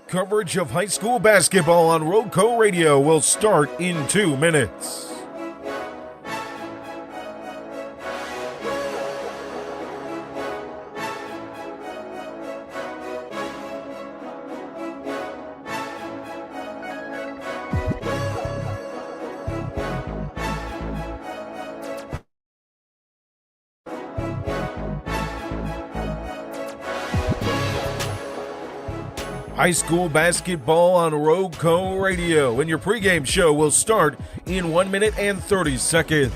Coverage of high school basketball on Roco Radio will start in 2 minutes. High school basketball on Roco Radio, and your pregame show will start in 1 minute and 30 seconds.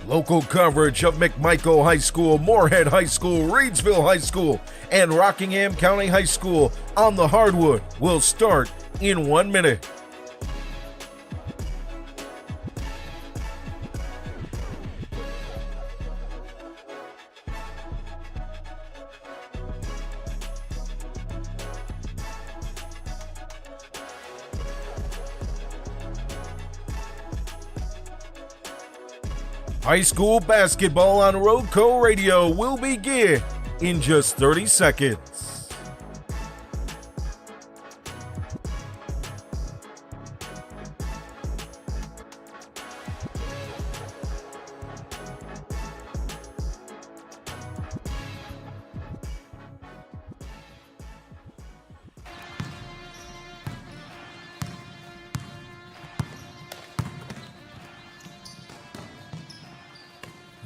Local coverage of McMichael High School, Moorhead High School, Reedsville High School, and Rockingham County High School on the hardwood will start in 1 minute. High school basketball on Roco Radio will begin in just 30 seconds.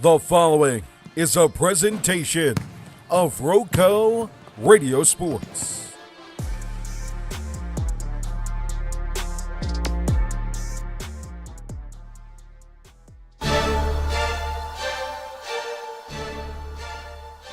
The following is a presentation of Roco Radio Sports.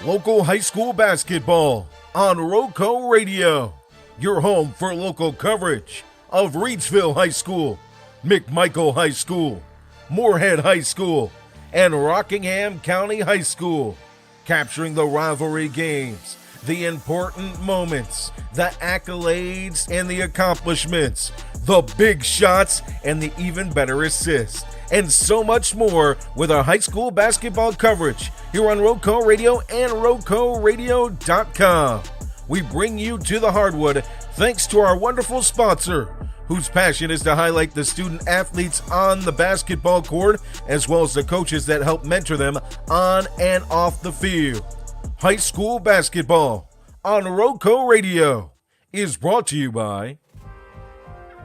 Local high school basketball on Roco Radio, your home for local coverage of Reedsville High School, McMichael High School, Moorhead High School, and Rockingham County High School, capturing the rivalry games, the important moments, the accolades and the accomplishments, the big shots and the even better assists, and so much more with our high school basketball coverage here on Roco Radio and RocoRadio.com. We bring you to the hardwood thanks to our wonderful sponsor, whose passion is to highlight the student athletes on the basketball court, as well as the coaches that help mentor them on and off the field. High school basketball on Roco Radio is brought to you by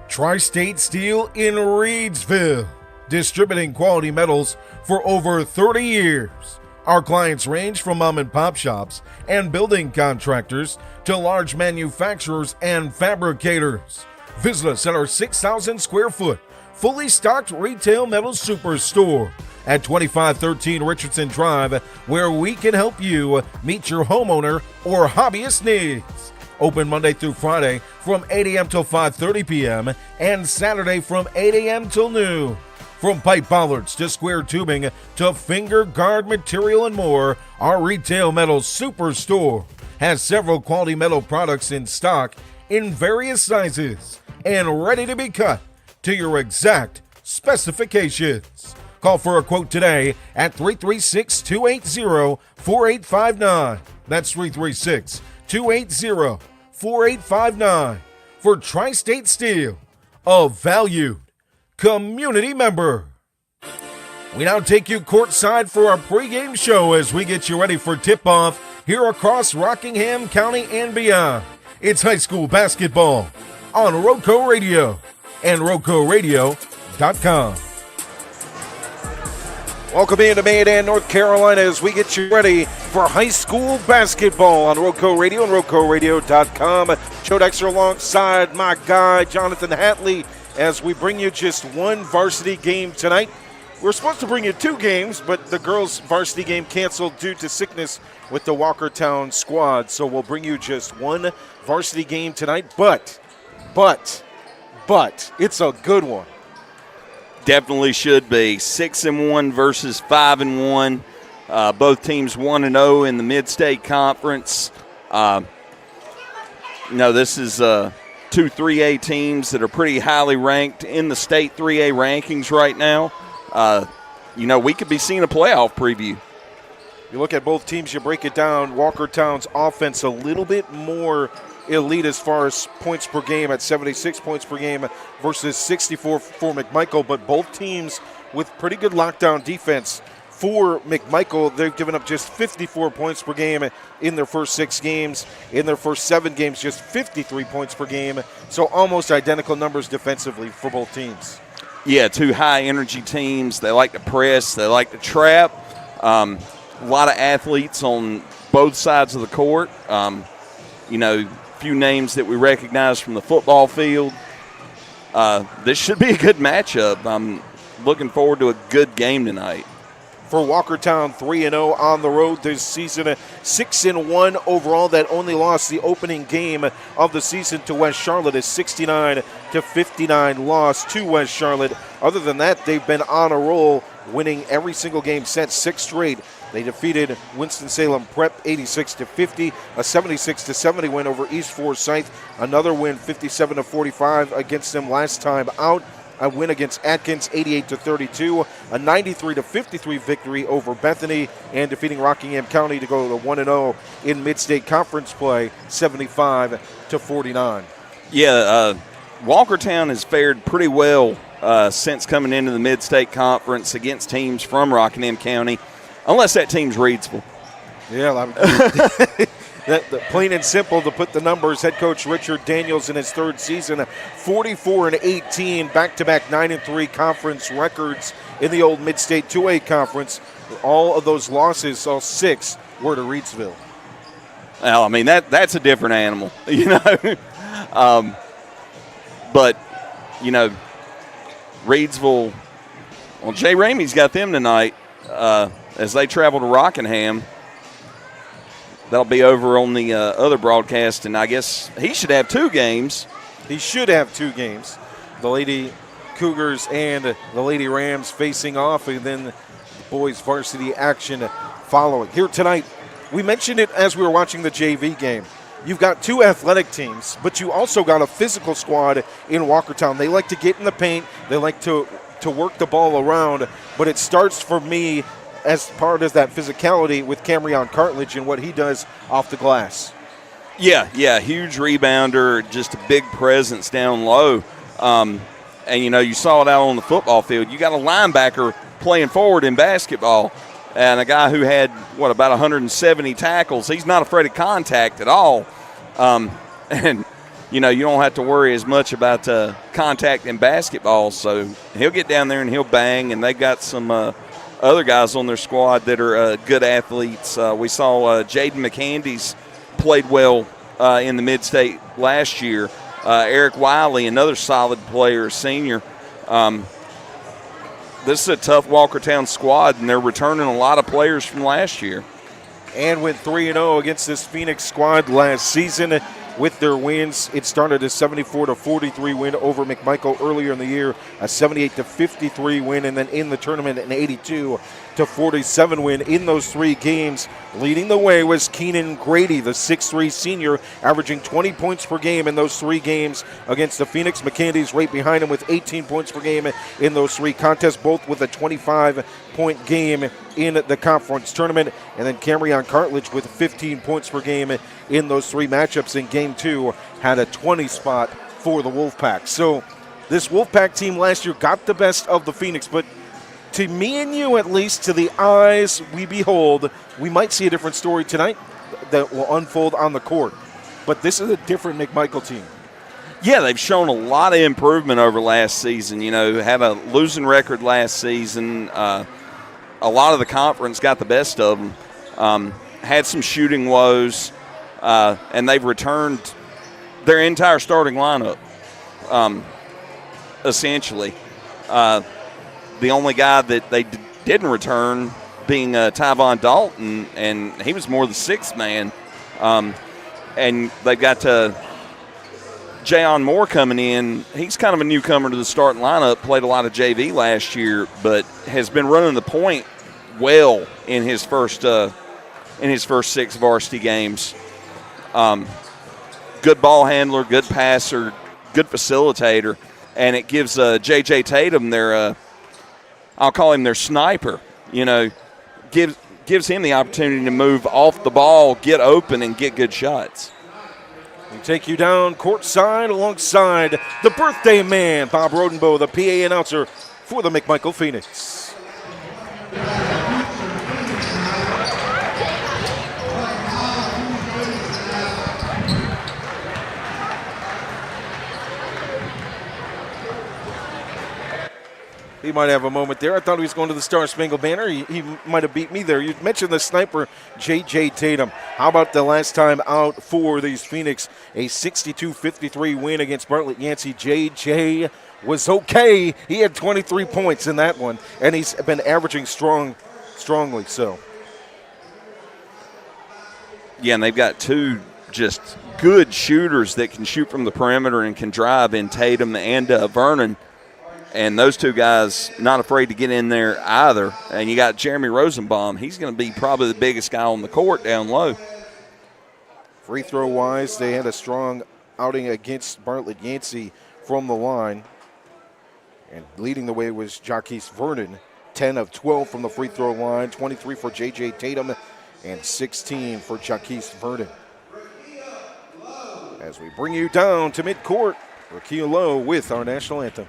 Tri-State Steel in Reedsville, distributing quality metals for over 30 years. Our clients range from mom and pop shops and building contractors to large manufacturers and fabricators. Visit us at our 6,000 square foot, fully stocked retail metal superstore at 2513 Richardson Drive, where we can help you meet your homeowner or hobbyist needs. Open Monday through Friday from 8 a.m. till 5:30 p.m. and Saturday from 8 a.m. till noon. From pipe bollards to square tubing to finger guard material and more, our retail metal superstore has several quality metal products in stock in various sizes and ready to be cut to your exact specifications. Call for a quote today at 336-280-4859. That's 336-280-4859 for Tri-State Steel, a valued community member. We now take you courtside for our pregame show as we get you ready for tip-off here across Rockingham County and beyond. It's high school basketball on Roco Radio and RocoRadio.com. Welcome into Mayodan, North Carolina, as we get you ready for high school basketball on Roco Radio and RocoRadio.com. Joe Dexter alongside my guy, Jonathan Hatley, as we bring you just one varsity game tonight. We're supposed to bring you two games, but the girls' varsity game canceled due to sickness with the Walkertown squad. So we'll bring you just one varsity game tonight, but it's a good one. Definitely should be. 6-1 versus 5-1. Both teams 1-0 in the Mid-State Conference. This is two 3A teams that are pretty highly ranked in the state 3A rankings right now. We could be seeing a playoff preview. You look at both teams, you break it down. Walkertown's offense a little bit more elite as far as points per game at 76 points per game versus 64 for McMichael, but both teams with pretty good lockdown defense. For McMichael, they've given up just 54 points per game in their first 6 games. In their first 7 games, just 53 points per game. So almost identical numbers defensively for both teams. Yeah, two high-energy teams. They like to press. They like to trap. A lot of athletes on both sides of the court. Few names that we recognize from the football field. This should be a good matchup. I'm looking forward to a good game tonight. For Walkertown, 3-0 on the road this season, 6-1 overall. That only lost the opening game of the season to West Charlotte, a 69-59 loss to West Charlotte. Other than that, they've been on a roll, winning every single game since 6 straight. They defeated Winston-Salem Prep 86-50, a 76-70 win over East Forsyth. Another win, 57-45 against them last time out. A win against Atkins, 88-32, a 93-53 victory over Bethany, and defeating Rockingham County to go to 1-0 in Mid-State Conference play, 75-49. Yeah, Walkertown has fared pretty well since coming into the Mid-State Conference against teams from Rockingham County, unless that team's Reedsville. Yeah, plain and simple to put the numbers. Head coach Richard Daniels in his 3rd season, 44-18, back-to-back 9-3 conference records in the old Mid-State 2A conference. All of those losses, all 6, were to Reedsville. Well, I mean, that's a different animal, but, Reedsville, well, Jay Ramey's got them tonight as they travel to Rockingham. That'll be over on the other broadcast, and I guess he should have 2 games. He should have 2 games. The Lady Cougars and the Lady Rams facing off, and then the boys varsity action following. Here tonight, we mentioned it as we were watching the JV game. You've got 2 athletic teams, but you also got a physical squad in Walkertown. They like to get in the paint. They like to work the ball around, but it starts for me as part of that physicality with Camryon Cartledge and what he does off the glass. Yeah, huge rebounder, just a big presence down low. And, you saw it out on the football field. You got a linebacker playing forward in basketball and a guy who had, about 170 tackles. He's not afraid of contact at all. And, you don't have to worry as much about contact in basketball. So he'll get down there and he'll bang, and they got some other guys on their squad that are good athletes. We saw Jaden McCandy's played well in the Mid-State last year. Eric Wiley, another solid player, senior. This is a tough Walkertown squad, and they're returning a lot of players from last year. And went 3-0 against this Phoenix squad last season. With their wins, it started a 74-43 win over McMichael earlier in the year, a 78-53 win, and then in the tournament an 82-47 win in those 3 games. Leading the way was Keenan Grady, the 6'3 senior, averaging 20 points per game in those 3 games against the Phoenix McCandy's right behind him with 18 points per game in those 3 contests, both with a 25-point game in the conference tournament. And then Camryon Cartledge with 15 points per game in those 3 matchups in Game 2 had a 20 spot for the Wolfpack. So this Wolfpack team last year got the best of the Phoenix, but to me and you, at least, to the eyes we behold, we might see a different story tonight that will unfold on the court. But this is a different McMichael team. Yeah, they've shown a lot of improvement over last season. Had a losing record last season. A lot of the conference got the best of them. Had some shooting woes, and they've returned their entire starting lineup, essentially. The only guy that they didn't return being Tyvon Dalton, and he was more the 6th man. And they've got Jayon Moore coming in, he's kind of a newcomer to the starting lineup, played a lot of JV last year, but has been running the point well in his first 6 varsity games. Good ball handler, good passer, good facilitator, and it gives J.J. Tatum I'll call him their sniper, gives him the opportunity to move off the ball, get open, and get good shots. We take you down courtside alongside the birthday man, Bob Rodenbow, the PA announcer for the McMichael Phoenix. He might have a moment there. I thought he was going to the Star Spangled Banner. He might have beat me there. You mentioned the sniper, J.J. Tatum. How about the last time out for these Phoenix? A 62-53 win against Bartlett Yancey. J.J. was okay. He had 23 points in that one, and he's been averaging strongly so. Yeah, and they've got 2 just good shooters that can shoot from the perimeter and can drive in Tatum and Vernon. And those 2 guys not afraid to get in there either. And you got Jeremy Rosenbaum. He's going to be probably the biggest guy on the court down low. Free throw-wise, they had a strong outing against Bartlett Yancey from the line. And leading the way was Jaquise Vernon. 10 of 12 from the free throw line, 23 for J.J. Tatum, and 16 for Jaquise Vernon. As we bring you down to midcourt, Rakia Lowe with our national anthem.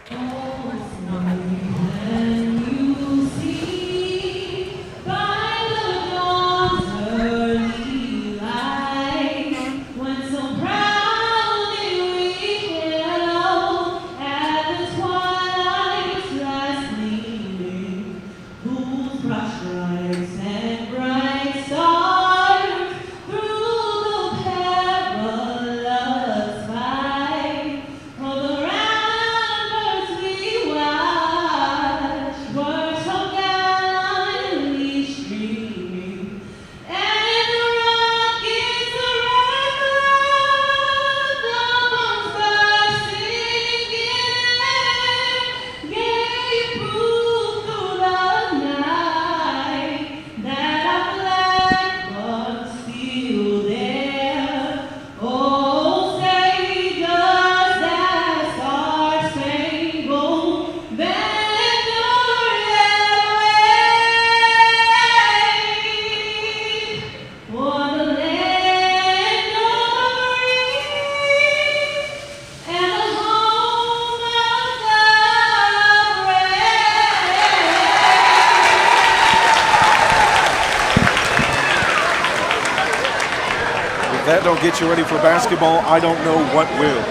That don't get you ready for basketball, I don't know what will.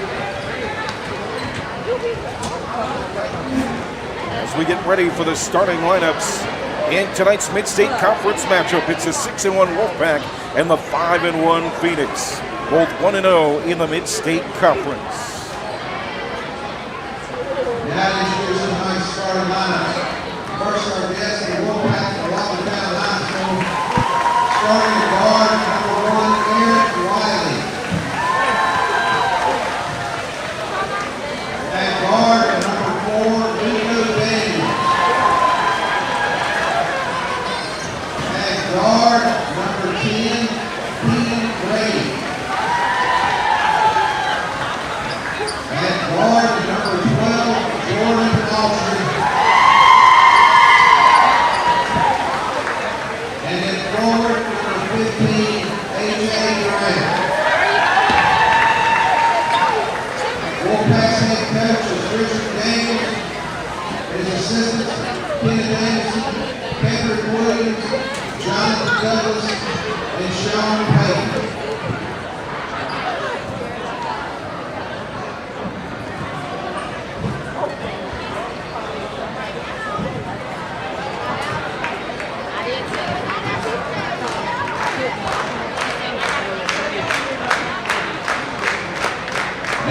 As we get ready for the starting lineups in tonight's Mid-State Conference matchup, it's the 6-1 Wolfpack and the 5-1 Phoenix, both 1-0 in the Mid-State Conference. Now introduce tonight's starting lineups. First, our guest, the Wolfpack from Walkertown High School, starting guard number 1, Eric Wiley. At guard number 4, Nico Daniels. At guard number 10, Dean Brady. At guard number 12, Jordan Alford. And at forward number 15, A.J. Durant. Wolfpack's head coach is Richard Daniels. His assistants, Ken Anderson, Kendrick Williams, Jonathan Douglas, and Sean Payton.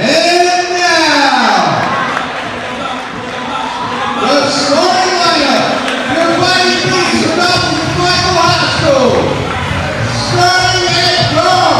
And now, the starting lineup, your fighting beats from McMichael High School. Starting at guard,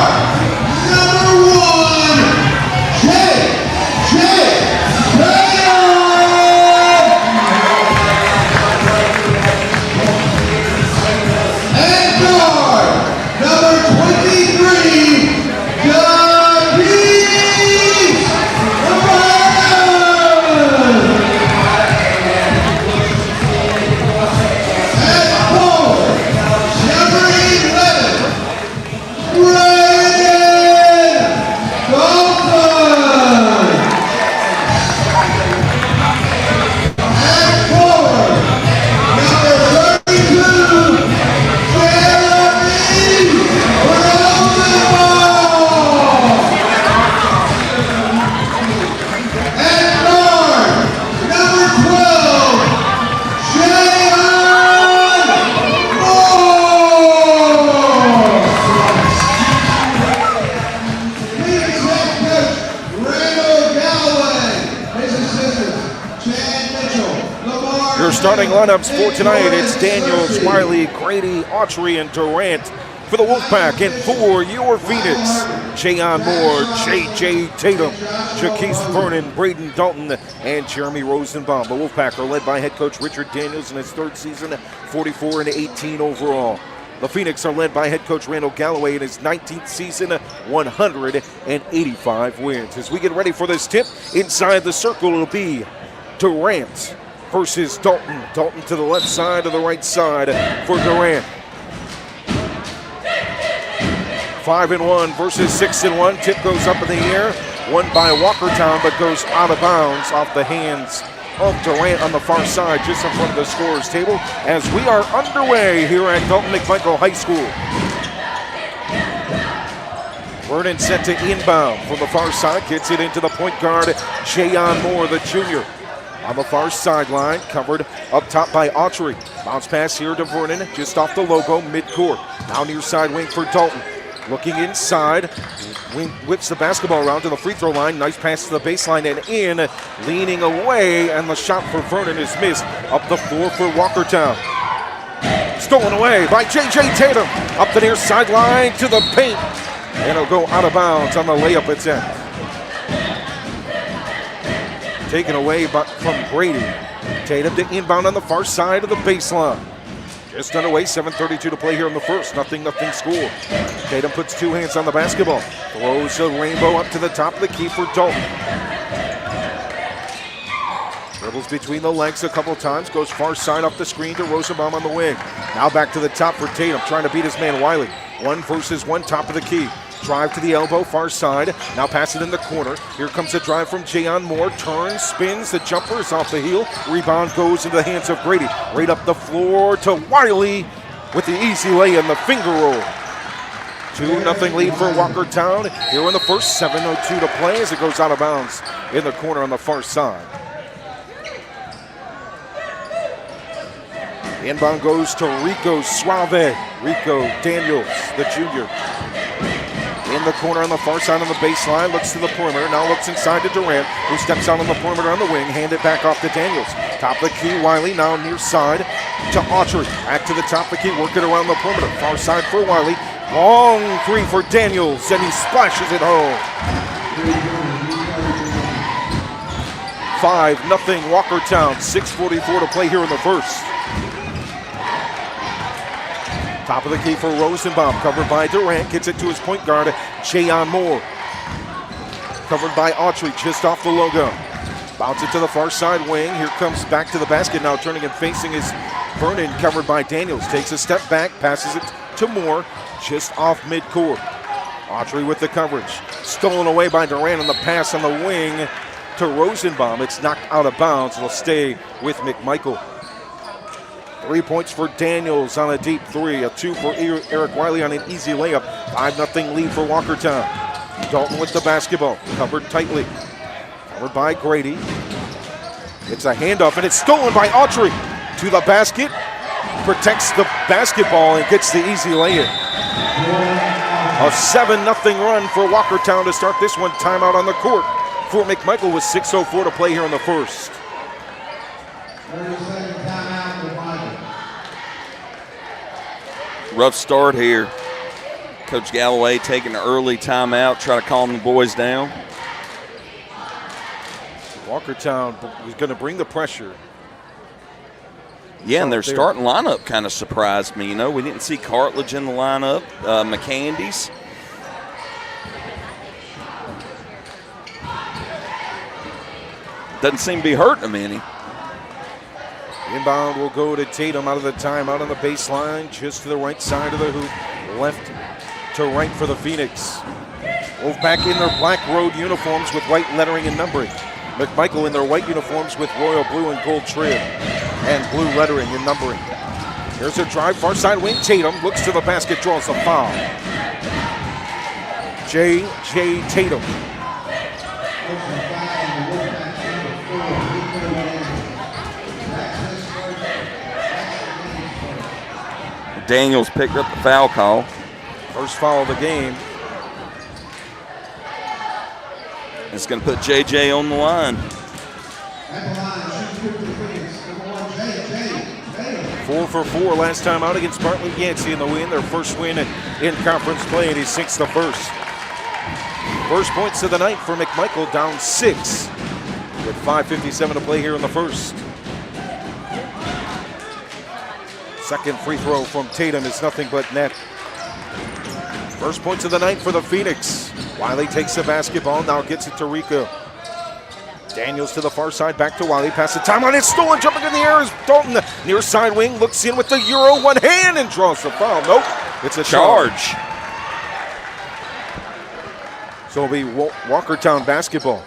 Your starting lineups for tonight, it's Daniels, Wiley, Grady, Autry, and Durant for the Wolfpack. And for your Phoenix, Jayon Moore, J.J. Tatum, Jaquise Vernon, Braden Dalton, and Jeremy Rosenbaum. The Wolfpack are led by head coach Richard Daniels in his third season, 44-18 overall. The Phoenix are led by head coach Randall Galloway in his 19th season, 185 wins. As we get ready for this tip, inside the circle it'll be Durant versus Dalton. Dalton to the left side, to the right side for Durant. 5-1 versus 6-1. Tip goes up in the air. Won by Walkertown, but goes out of bounds off the hands of Durant on the far side, just in front of the scorer's table, as we are underway here at Dalton McMichael High School. Vernon set to inbound from the far side, gets it into the point guard, Jayon Moore, the junior. On the far sideline, covered up top by Autry. Bounce pass here to Vernon, just off the logo, midcourt. Now near side wing for Dalton. Looking inside, whips the basketball around to the free throw line. Nice pass to the baseline and in, leaning away, and the shot for Vernon is missed. Up the floor for Walkertown. Stolen away by J.J. Tatum. Up the near sideline to the paint. And it'll go out of bounds on the layup attempt. Taken away from Grady. Tatum to inbound on the far side of the baseline. Just underway, 7:32 to play here in the first. Nothing score. Tatum puts two hands on the basketball. Throws a rainbow up to the top of the key for Dalton. Dribbles between the legs a couple times. Goes far side off the screen to Rosenbaum on the wing. Now back to the top for Tatum, trying to beat his man Wiley. 1 versus 1, top of the key. Drive to the elbow, far side. Now pass it in the corner. Here comes a drive from Jayon Moore. Turns, spins, the jumper is off the heel. Rebound goes into the hands of Grady. Right up the floor to Wiley with the easy lay and the finger roll. 2-0 lead for Walkertown. Here in the first, 7:02 to play as it goes out of bounds in the corner on the far side. Inbound goes to Rico Suave. Rico Daniels, the junior. In the corner on the far side on the baseline, looks to the perimeter, now looks inside to Durant, who steps out on the perimeter on the wing, hand it back off to Daniels. Top of the key, Wiley, now near side to Autry. Back to the top of the key, working around the perimeter. Far side for Wiley. Long three for Daniels, and he splashes it home. 5-0 Walkertown, 6:44 to play here in the first. Top of the key for Rosenbaum, covered by Durant, gets it to his point guard, Jayon Moore. Covered by Autry, just off the logo. Bounce it to the far side wing, here comes back to the basket, now turning and facing is Vernon, covered by Daniels. Takes a step back, passes it to Moore, just off midcourt. Autry with the coverage. Stolen away by Durant on the pass on the wing to Rosenbaum. It's knocked out of bounds, it'll stay with McMichael. 3 points for Daniels on a deep three. A 2 for Eric Wiley on an easy layup. 5-0 lead for Walkertown. Dalton with the basketball. Covered tightly. Covered by Grady. It's a handoff, and it's stolen by Autry. To the basket. Protects the basketball and gets the easy lay-in. A 7-0 run for Walkertown to start this one. Timeout on the court for McMichael with 6:04 to play here in the first. 30-second timeout for Michael. Rough start here. Coach Galloway taking an early timeout, try to calm the boys down. Walkertown is going to bring the pressure. Yeah, and their starting lineup kind of surprised me. You know, we didn't see Cartledge in the lineup, McCandy's. Doesn't seem to be hurting them any. Inbound will go to Tatum out of the timeout on the baseline, just to the right side of the hoop. Left to right for the Phoenix. Wolfpack in their black road uniforms with white lettering and numbering. McMichael in their white uniforms with royal blue and gold trim and blue lettering and numbering. Here's a drive, far side wing. Tatum looks to the basket, draws a foul. J.J. Tatum. Daniels picked up the foul call. First foul of the game. It's going to put J.J. on the line. At the line, shooting for the Phoenix, number 1, Jayon. 4 for 4 last time out against Bartlett Yancey in the win. Their first win in conference play, and he sinks the first. First points of the night for McMichael, down 6 with 5:57 to play here in the first. Second free throw from Tatum is nothing but net. First points of the night for the Phoenix. Wiley takes the basketball, now gets it to Rico. Daniels to the far side, back to Wiley, pass the timeline, it's stolen, jumping in the air is Dalton. Near side wing, looks in with the Euro, one hand, and draws the foul. Nope, it's a charge. So it'll be Walkertown basketball.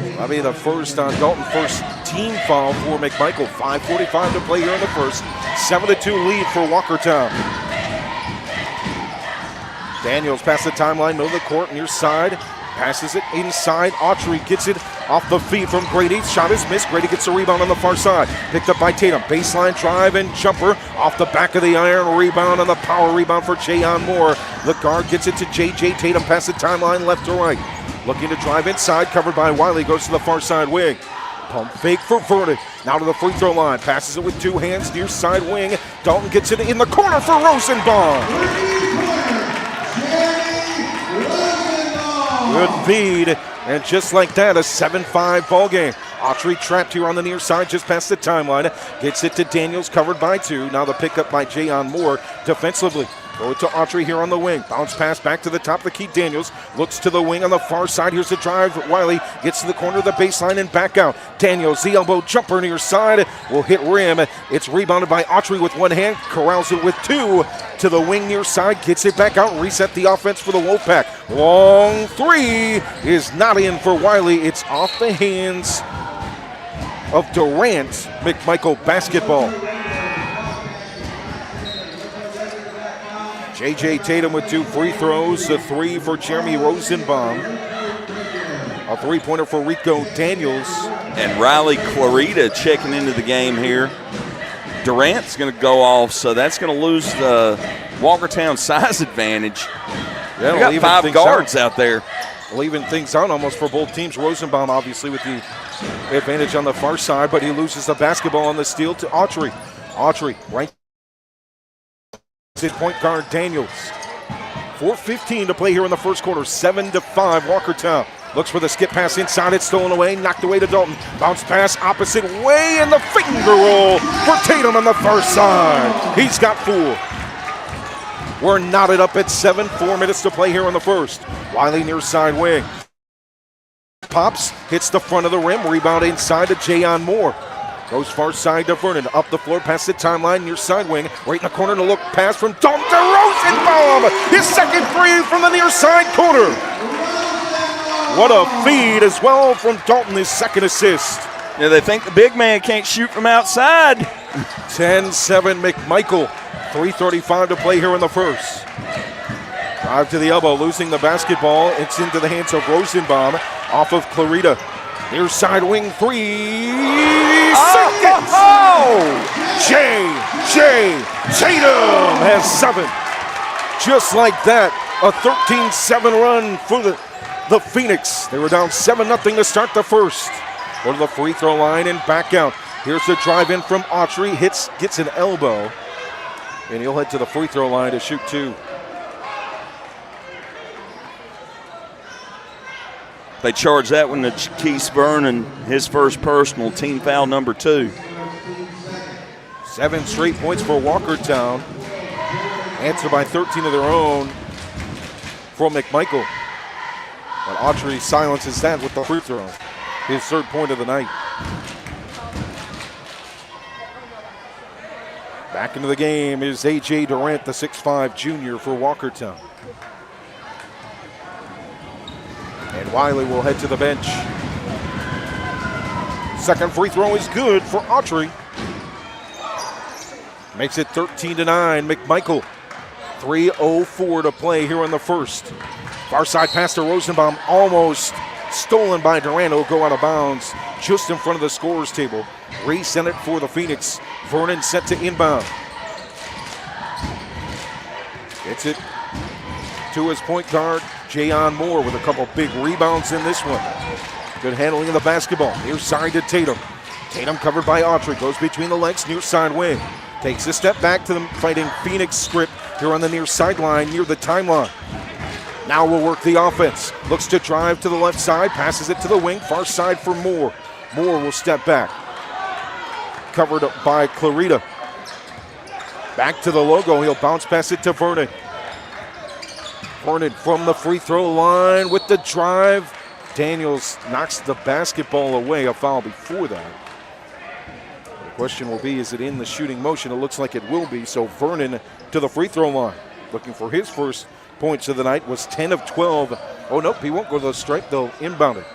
That'll be the first on Dalton, first team foul for McMichael. 5:45 to play here in the first. 7-2 lead for Walkertown. Daniels past the timeline, middle of the court, near side. Passes it inside. Autry gets it off the feet from Grady. Shot is missed. Grady gets the rebound on the far side. Picked up by Tatum. Baseline drive and jumper off the back of the iron. Rebound on the power rebound for Jayon Moore. The guard gets it to J.J. Tatum past the timeline, left to right. Looking to drive inside, covered by Wiley. Goes to the far side wing. Pump fake for Vernon. Now to the free throw line. Passes it with two hands, near side wing. Dalton gets it in the corner for Rosenbaum. Good feed, and just like that, a 7-5 ball game. Autry trapped here on the near side, just past the timeline. Gets it to Daniels, covered by two. Now the pickup by Jayon Moore defensively. Go to Autry here on the wing. Bounce pass back to the top of the key. Daniels looks to the wing on the far side. Here's the drive. Wiley gets to the corner of the baseline and back out. Daniels, the elbow jumper near side, will hit rim. It's rebounded by Autry with one hand. Corrals it with two to the wing near side. Gets it back out. Reset the offense for the Wolfpack. Long three is not in for Wiley. It's off the hands of Durant. McMichael basketball. J.J. Tatum with two free throws, a three for Jeremy Rosenbaum, a three-pointer for Rico Daniels. And Riley Clarita checking into the game here. Durant's going to go off, so that's going to lose the Walkertown size advantage. Yeah, we got 5 guards out there. We'll even things out almost for both teams. Rosenbaum obviously with the advantage on the far side, but he loses the basketball on the steal to Autry. Autry right point guard Daniels. 4:15 to play here in the first quarter. 7-5 Walkertown. Looks for the skip pass inside. It's stolen away. Knocked away to Dalton. Bounce pass opposite way, and the finger roll for Tatum on the far side. He's got 4. We're knotted up at 7. 4 minutes to play here in the first. Wiley near side wing. Pops, hits the front of the rim. Rebound inside to Jayon Moore. Goes far side to Vernon. Up the floor, past the timeline, near side wing. Right in the corner to look pass from Dalton to Rosenbaum. His second three from the near side corner. What a feed as well from Dalton, his second assist. Yeah, they think the big man can't shoot from outside. 10-7 McMichael. 3:35 to play here in the first. Drive to the elbow, losing the basketball. It's into the hands of Rosenbaum off of Clarita. Near side wing three. Seconds. J.J. Tatum has 7. Just like that, a 13-7 run for the Phoenix. They were down 7-0 to start the first. Go to the free throw line and back out. Here's the drive in from Autry. Gets an elbow, and he'll head to the free throw line to shoot 2. They charge that one to Keith Vernon, his first personal, team foul number 2. 7 straight points for Walkertown. Answered by 13 of their own from McMichael. But Autry silences that with the free throw. His third point of the night. Back into the game is A.J. Durant, the 6'5 junior for Walkertown. And Wiley will head to the bench. Second free throw is good for Autry. Makes it 13-9. McMichael, 3:04 to play here in the first. Far side pass to Rosenbaum, almost stolen by Durant. Will go out of bounds just in front of the scorer's table. Resend it for the Phoenix. Vernon set to inbound. Gets it to his point guard, Jayon Moore, with a couple big rebounds in this one. Good handling of the basketball. Near side to Tatum. Tatum covered by Autry. Goes between the legs, near side wing. Takes a step back to the Fighting Phoenix script here on the near sideline, near the timeline. Now we'll work the offense. Looks to drive to the left side, passes it to the wing, far side for Moore. Moore will step back. Covered up by Clarita. Back to the logo, he'll bounce pass it to Vernon. Vernon from the free throw line with the drive. Daniels knocks the basketball away, a foul before that. The question will be, is it in the shooting motion? It looks like it will be, so Vernon to the free throw line. Looking for his first points of the night, was 10 of 12. Oh, nope, he won't go to the stripe, they'll inbound it.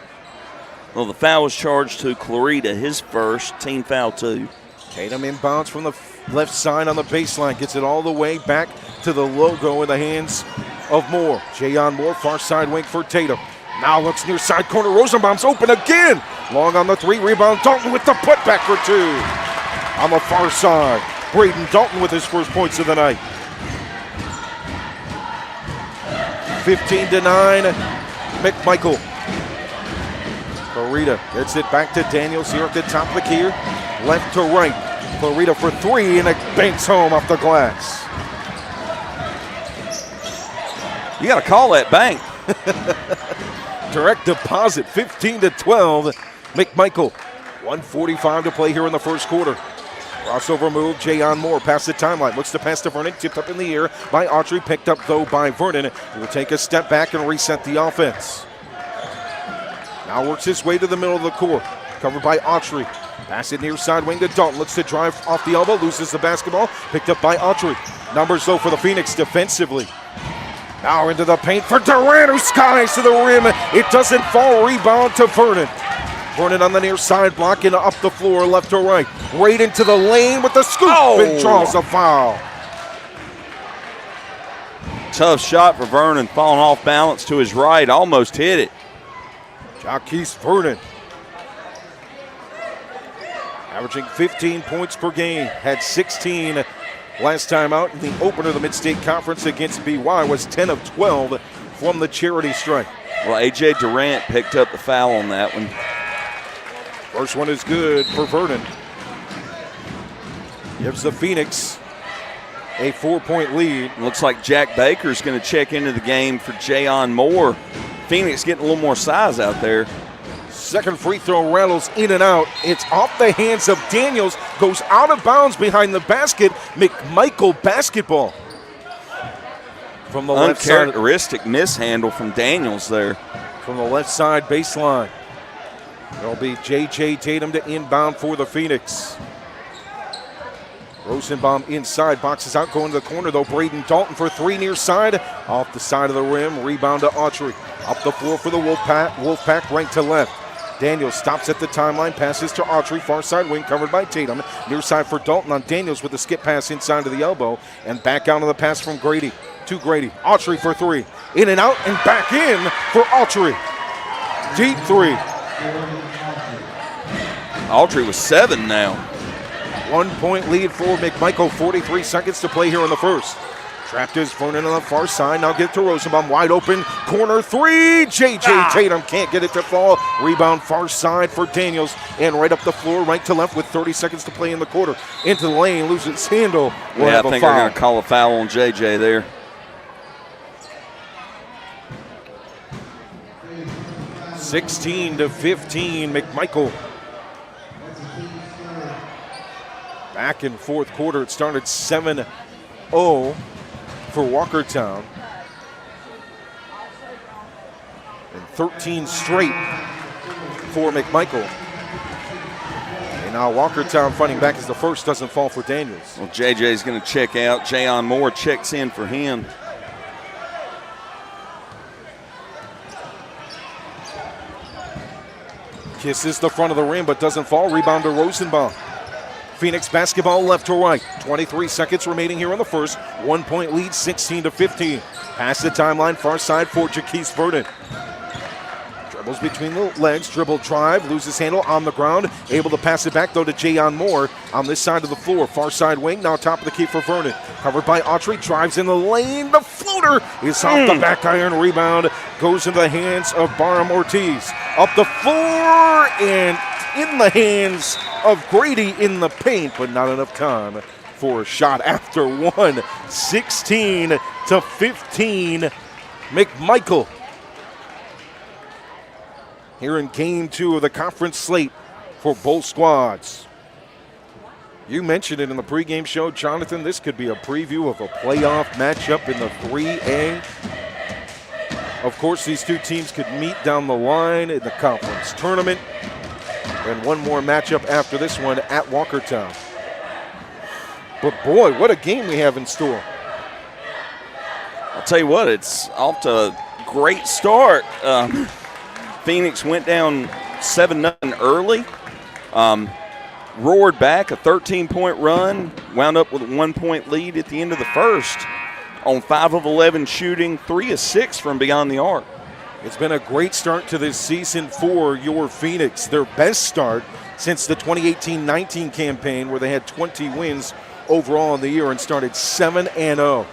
Well, the foul was charged to Clarita, his first, team foul 2. Tatum inbounds from the left side on the baseline, gets it all the way back to the logo in the hands of Moore. Jayon Moore, far side wing for Tatum. Now looks near side corner, Rosenbaum's open again. Long on the 3, rebound, Dalton with the putback for 2. On the far side, Braden Dalton with his first points of the night. 15-9, McMichael. Clarita gets it back to Daniels here at the top of the key. Left to right. Clarita for 3, and it banks home off the glass. You got to call that bank. Direct deposit, 15-12. McMichael, 1:45 to play here in the first quarter. Crossover move, Jayon Moore past the timeline. Looks to pass to Vernon, tipped up in the air by Autry, picked up though by Vernon. He will take a step back and reset the offense. Now works his way to the middle of the court. Covered by Autry. Pass it near side wing to Dalton. Looks to drive off the elbow, loses the basketball. Picked up by Autry. Numbers though for the Phoenix defensively. Now into the paint for Durant, who skies to the rim. It doesn't fall. Rebound to Vernon. Vernon on the near side, blocking up the floor, left to right. Right into the lane with the scoop and draws a foul. Tough shot for Vernon, falling off balance to his right, almost hit it. Jaquise Vernon, averaging 15 points per game, had 16 last time out in the opener of the Mid-State Conference against BY, was 10 of 12 from the charity strike. Well, A.J. Durant picked up the foul on that one. First one is good for Vernon. Gives the Phoenix a 4-point lead. Looks like Jack Baker's going to check into the game for Jayon Moore. Phoenix getting a little more size out there. Second free throw rattles in and out. It's off the hands of Daniels. Goes out of bounds behind the basket. McMichael basketball. From the left side. Uncharacteristic mishandle from Daniels there. From the left side baseline. It'll be J.J. Tatum to inbound for the Phoenix. Rosenbaum inside, boxes out, going to the corner though. Braden Dalton for 3 near side. Off the side of the rim, rebound to Autry. Up the floor for the Wolfpack, right to left. Daniels stops at the timeline, passes to Autry, far side wing, covered by Tatum. Near side for Dalton on Daniels with a skip pass inside of the elbow. And back out on the pass from Grady to Grady. Autry for 3. In and out and back in for Autry. Deep 3. Autry was 7 now. 1-point lead for McMichael, 43 seconds to play here in the first. Trapped is Vernon on the far side, now get to Rosenbaum, wide open, corner 3, J.J. Tatum can't get it to fall. Rebound far side for Daniels, and right up the floor, right to left with 30 seconds to play in the quarter. Into the lane, loses handle. Yeah, I think they're going to call a foul on J.J. there. (16-15), McMichael. Back in fourth quarter, it started 7-0 for Walkertown. And 13 straight for McMichael. And now Walkertown fighting back as the first doesn't fall for Daniels. Well, JJ's going to check out. Jayon Moore checks in for him. Kisses the front of the rim but doesn't fall. Rebound to Rosenbaum. Phoenix basketball left to right. 23 seconds remaining here in the first. 1-point lead, 16-15. Pass the timeline, far side for Jaquise Vernon. Dribbles between the legs, dribble drive, loses handle on the ground. Able to pass it back though to Jayon Moore on this side of the floor. Far side wing, now top of the key for Vernon. Covered by Autry, drives in the lane. The floater is off the back iron. Rebound goes into the hands of Barham Ortiz. Up the floor and in the hands of Grady in the paint, but not enough time for a shot after one. 16-15, McMichael. Here in game 2 of the conference slate for both squads. You mentioned it in the pregame show, Jonathan. This could be a preview of a playoff matchup in the 3A. Of course, these two teams could meet down the line in the conference tournament. And one more matchup after this one at Walkertown. But boy, what a game we have in store. I'll tell you what, it's off to a great start. Phoenix went down 7-0 early. Roared back, a 13-point run, wound up with a 1-point lead at the end of the first on 5 of 11 shooting, 3 of 6 from beyond the arc. It's been a great start to this season for your Phoenix, their best start since the 2018-19 campaign where they had 20 wins overall in the year and started 7-0.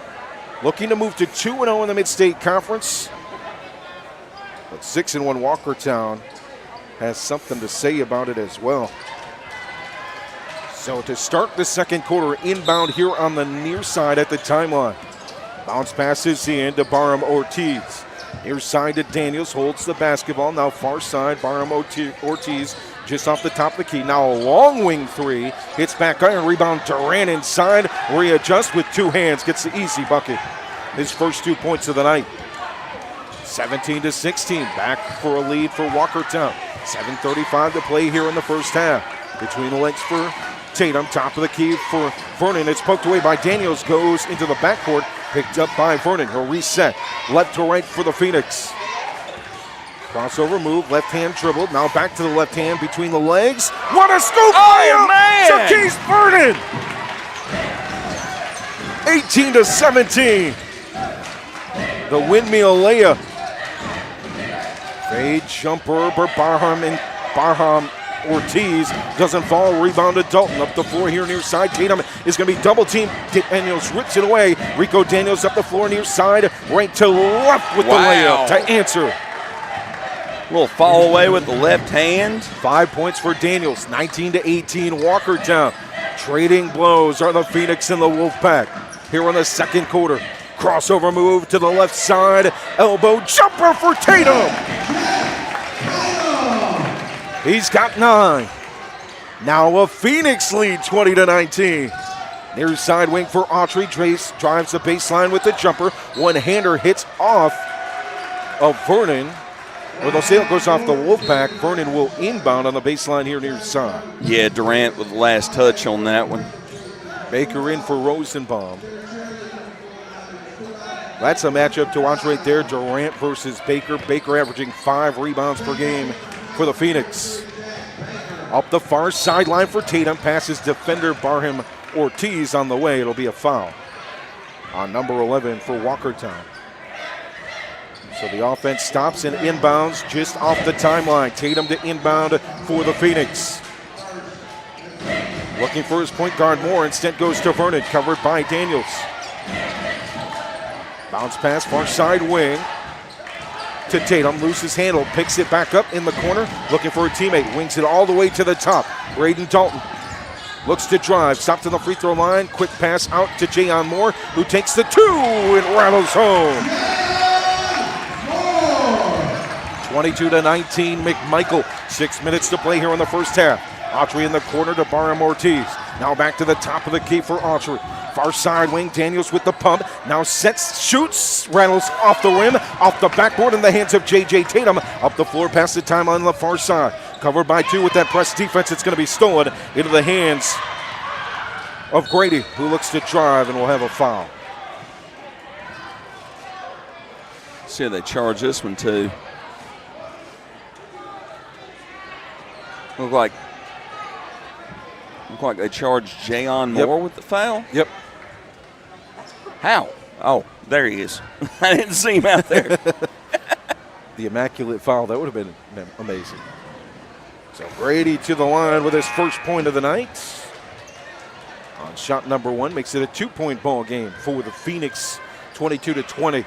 Looking to move to 2-0 in the Mid-State Conference, but 6-1 Walkertown has something to say about it as well. So to start the second quarter, inbound here on the near side at the timeline. Bounce passes in to Barham Ortiz. Near side to Daniels, holds the basketball. Now far side, Barham Ortiz just off the top of the key. Now a long wing three. Hits back iron, rebound Durant inside. Readjusts with 2 hands, gets the easy bucket. His first 2 points of the night. 17-16, back for a lead for Walkertown. 7:35 to play here in the first half. Between the legs for Tatum, top of the key for Vernon. It's poked away by Daniels, goes into the backcourt, picked up by Vernon. He'll reset, left to right for the Phoenix. Crossover move, left hand dribbled, now back to the left hand between the legs. What a scoop! Oh, man! Shaquise Vernon! 18-17. The windmill layup. Fade jumper, Barham Ortiz doesn't fall, rebounded Dalton up the floor here near side. Tatum is going to be double teamed. Daniels rips it away. Rico Daniels up the floor near side, right to left with the layup to answer. A little fall away with the left hand. 5 points for Daniels, 19-18 Walkertown. Trading blows are the Phoenix and the Wolfpack here in the second quarter. Crossover move to the left side, elbow jumper for Tatum. He's got 9. Now a Phoenix lead, 20-19. Near side wing for Autry. Trace drives the baseline with the jumper. One-hander hits off of Vernon. Or they'll say it goes off the Wolfpack. Vernon will inbound on the baseline here near side. Yeah, Durant with the last touch on that one. Baker in for Rosenbaum. That's a matchup to watch right there. Durant versus Baker. Baker averaging 5 rebounds per game for the Phoenix. Up the far sideline for Tatum. Passes defender Barham Ortiz on the way. It'll be a foul on number 11 for Walkertown. So the offense stops and inbounds just off the timeline. Tatum to inbound for the Phoenix. Looking for his point guard Moore. Instead goes to Vernon. Covered by Daniels. Bounce pass, far side wing to Tatum. Loses handle, picks it back up in the corner. Looking for a teammate. Wings it all the way to the top. Braden Dalton looks to drive. Stopped on the free throw line. Quick pass out to Jayon Moore, who takes the 2 and rattles home. 22-19 McMichael. 6 minutes to play here in the first half. Autry in the corner to Barham Ortiz. Now back to the top of the key for Autry. Far side wing, Daniels with the pump. Now sets, shoots, rattles off the rim, off the backboard in the hands of J.J. Tatum. Up the floor past the timeline on the far side. Covered by 2 with that press defense. It's going to be stolen into the hands of Grady, who looks to drive and will have a foul. See how they charge this one too. Look like they charged Jayon Moore with the foul. Yep. How? Oh, there he is. I didn't see him out there. The immaculate foul, that would have been amazing. So Grady to the line with his first point of the night. On shot number 1, makes it a 2-point ball game for the Phoenix, 22-20.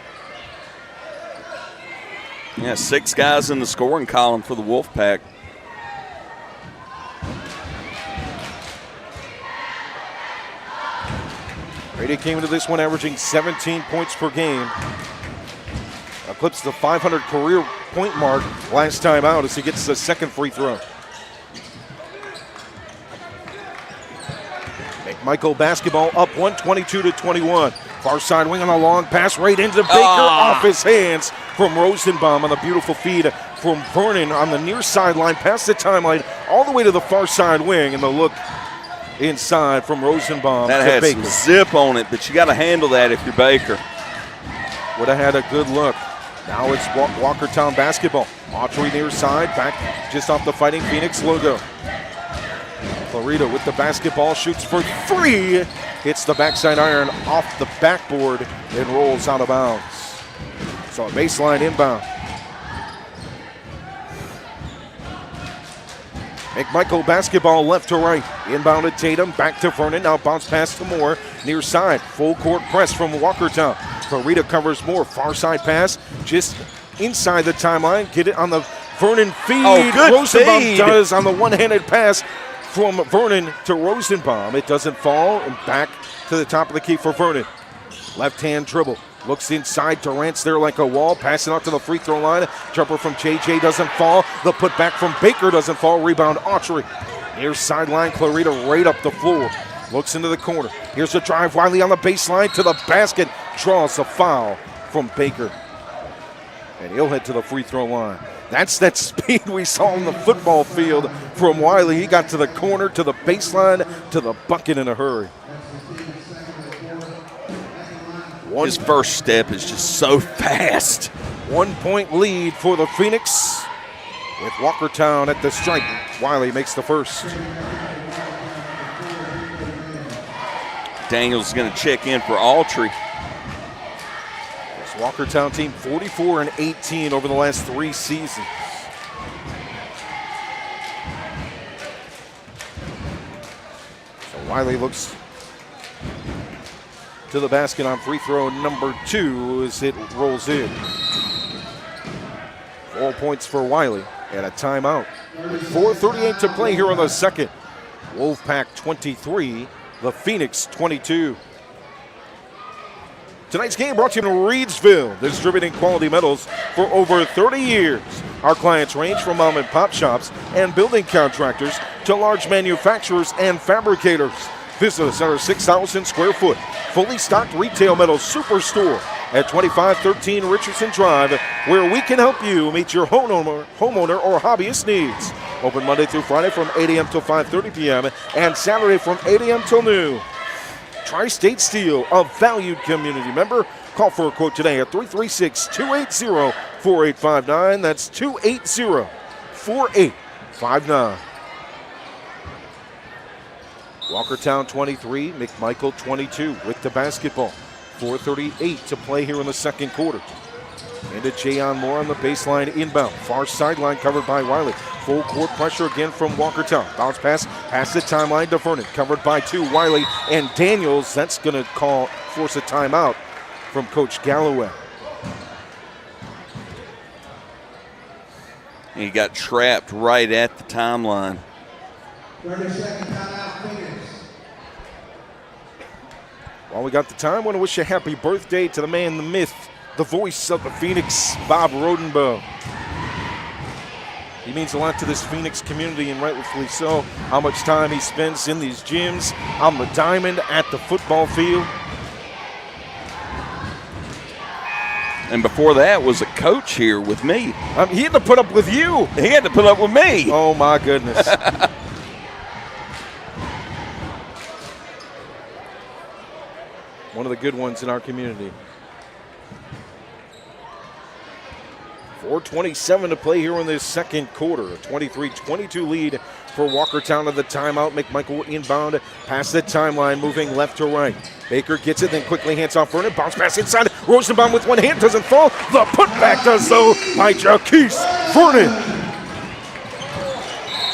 Yeah, 6 guys in the scoring column for the Wolfpack. Brady came into this one averaging 17 points per game. Eclipsed the 500 career point mark last time out as he gets the second free throw. McMichael basketball up 122-21. Far side wing on a long pass right into Baker off his hands from Rosenbaum on the beautiful feed from Vernon on the near sideline past the timeline all the way to the far side wing, and the look inside from Rosenbaum That to had Baker. some zip on it, but you got to handle that if you're Baker. Would have had a good look. Now it's Walkertown basketball. Autry near side, back just off the Fighting Phoenix logo. Clarita with the basketball, shoots for 3. Hits the backside iron off the backboard and rolls out of bounds. So a baseline inbound. McMichael basketball left to right. Inbounded Tatum, back to Vernon. Now bounce pass to Moore. Near side, full court press from Walkertown. Clarita covers Moore. Far side pass, just inside the timeline. Get it on the Vernon feed. Oh, good Rosenbaum feed. does on the one-handed pass from Vernon to Rosenbaum. It doesn't fall, and back to the top of the key for Vernon. Left-hand dribble. Looks inside. Durant's there like a wall. Passing out to the free throw line. Jumper from JJ doesn't fall. The putback from Baker doesn't fall. Rebound Autry. Near sideline. Clarita right up the floor. Looks into the corner. Here's the drive. Wiley on the baseline to the basket. Draws a foul from Baker. And he'll head to the free throw line. That's that speed we saw on the football field from Wiley. He got to the corner, to the baseline, to the bucket in a hurry. His first step is just so fast. 1 point lead for the Phoenix with Walkertown at the stripe. Wiley makes the first. Daniels is going to check in for Autry. This Walkertown team 44-18 over the last 3 seasons. So Wiley looks to the basket on free throw number 2 as it rolls in. 4 points for Wiley and a timeout. With 4:38 to play here on the second. Wolfpack 23, the Phoenix 22. Tonight's game brought to you in Reedsville, distributing quality metals for over 30 years. Our clients range from mom and pop shops and building contractors to large manufacturers and fabricators. Visit us at our 6,000 square foot, fully stocked retail metals superstore at 2513 Richardson Drive, where we can help you meet your homeowner or hobbyist needs. Open Monday through Friday from 8 a.m. till 5:30 p.m. and Saturday from 8 a.m. till noon. Tri-State Steel, a valued community member. Call for a quote today at 336-280-4859. That's 280-4859. Walkertown 23, McMichael 22 with the basketball. 4:38 to play here in the second quarter. Into Jayon Moore on the baseline inbound. Far sideline covered by Wiley. Full court pressure again from Walkertown. Bounce pass past the timeline to Vernon. Covered by 2, Wiley and Daniels. That's going to force a timeout from Coach Galloway. He got trapped right at the timeline. 30-second timeout, Phoenix. While we got the time, I want to wish a happy birthday to the man, the myth, the voice of the Phoenix, Bob Rodenbow. He means a lot to this Phoenix community, and rightfully so. How much time he spends in these gyms, on the diamond, at the football field. And before that was a coach here with me. He had to put up with you. He had to put up with me. Oh, my goodness. One of the good ones in our community. 4:27 to play here in this second quarter. A 23-22 lead for Walkertown at the timeout. McMichael inbound past the timeline, moving left to right. Baker gets it, then quickly hands off Vernon. Bounce pass inside. Rosenbaum with one hand, doesn't fall. The putback does, though, by Jaquise Vernon.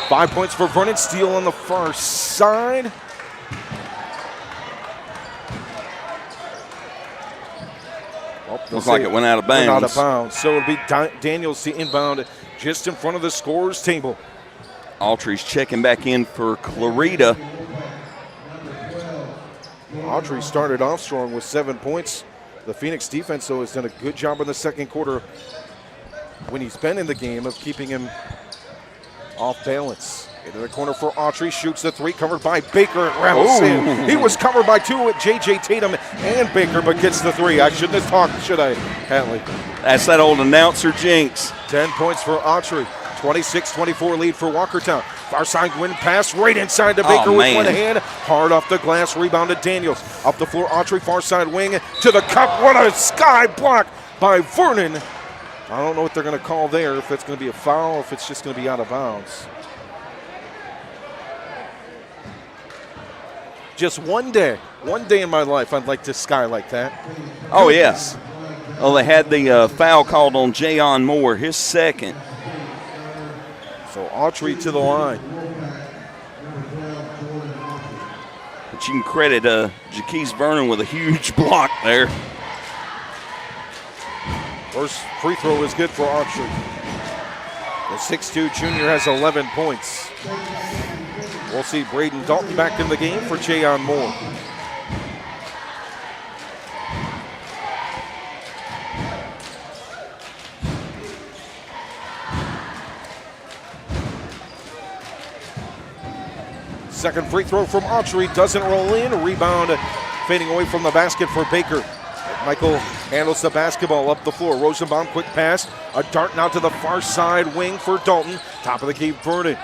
5 points for Vernon. Steal on the far side. Well, Looks like it went out of bounds. Went out of bounds. So it'll be Daniels the inbound just in front of the scorer's table. Autry's checking back in for Clarita. Autry started off strong with 7 points. The Phoenix defense, though, has done a good job in the second quarter when he's been in the game of keeping him off balance. Into the corner for Autry, shoots the three, covered by Baker and rattles in. He was covered by two with J.J. Tatum and Baker, but gets the three. I shouldn't have talked, should I, Hatley? That's that old announcer jinx. 10 points for Autry. 26-24 lead for Walkertown. Far side win pass right inside to Baker with one hand. Hard off the glass, rebounded Daniels. Up the floor, Autry, far side wing to the cup. What a sky block by Vernon. I don't know what they're going to call there, if it's going to be a foul, if it's just going to be out of bounds. Just one day in my life, I'd like to sky like that. Oh, yes. Well, they had the foul called on Jayon Moore, his second. So Autry to the line. But you can credit Jaquise Vernon with a huge block there. First free throw is good for Autry. The 6'2 junior has 11 points. We'll see Braden Dalton back in the game for Jayon Moore. Second free throw from Autry doesn't roll in. A rebound fading away from the basket for Baker. Michael handles the basketball up the floor. Rosenbaum, quick pass. A dart now to the far side wing for Dalton. Top of the key, Vernon.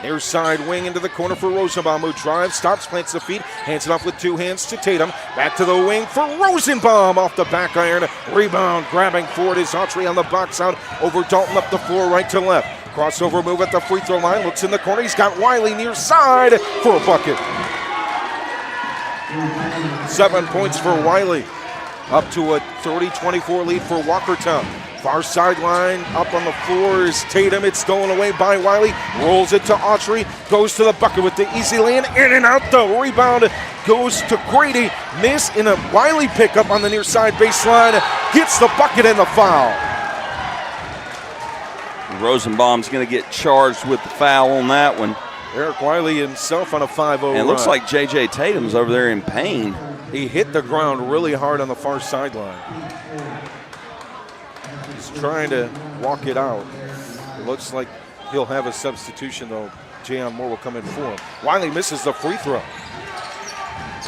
Near side wing into the corner for Rosenbaum, who drives, stops, plants the feet, hands it off with two hands to Tatum. Back to the wing for Rosenbaum off the back iron. Rebound, grabbing for it is Autry on the box out over Dalton up the floor right to left. Crossover move at the free throw line, looks in the corner. He's got Wiley near side for a bucket. 7 points for Wiley. Up to a 30-24 lead for Walkertown. Far sideline, up on the floor is Tatum. It's stolen away by Wiley. Rolls it to Autry. Goes to the bucket with the easy lay in and out. The rebound goes to Grady. Miss in a Wiley pickup on the near side baseline. Gets the bucket and the foul. Rosenbaum's going to get charged with the foul on that one. Eric Wiley himself on a 5-0 run. And it looks like J.J. Tatum's over there in pain. He hit the ground really hard on the far sideline. He's trying to walk it out. It looks like he'll have a substitution, though. Jayon Moore will come in for him. Wiley misses the free throw.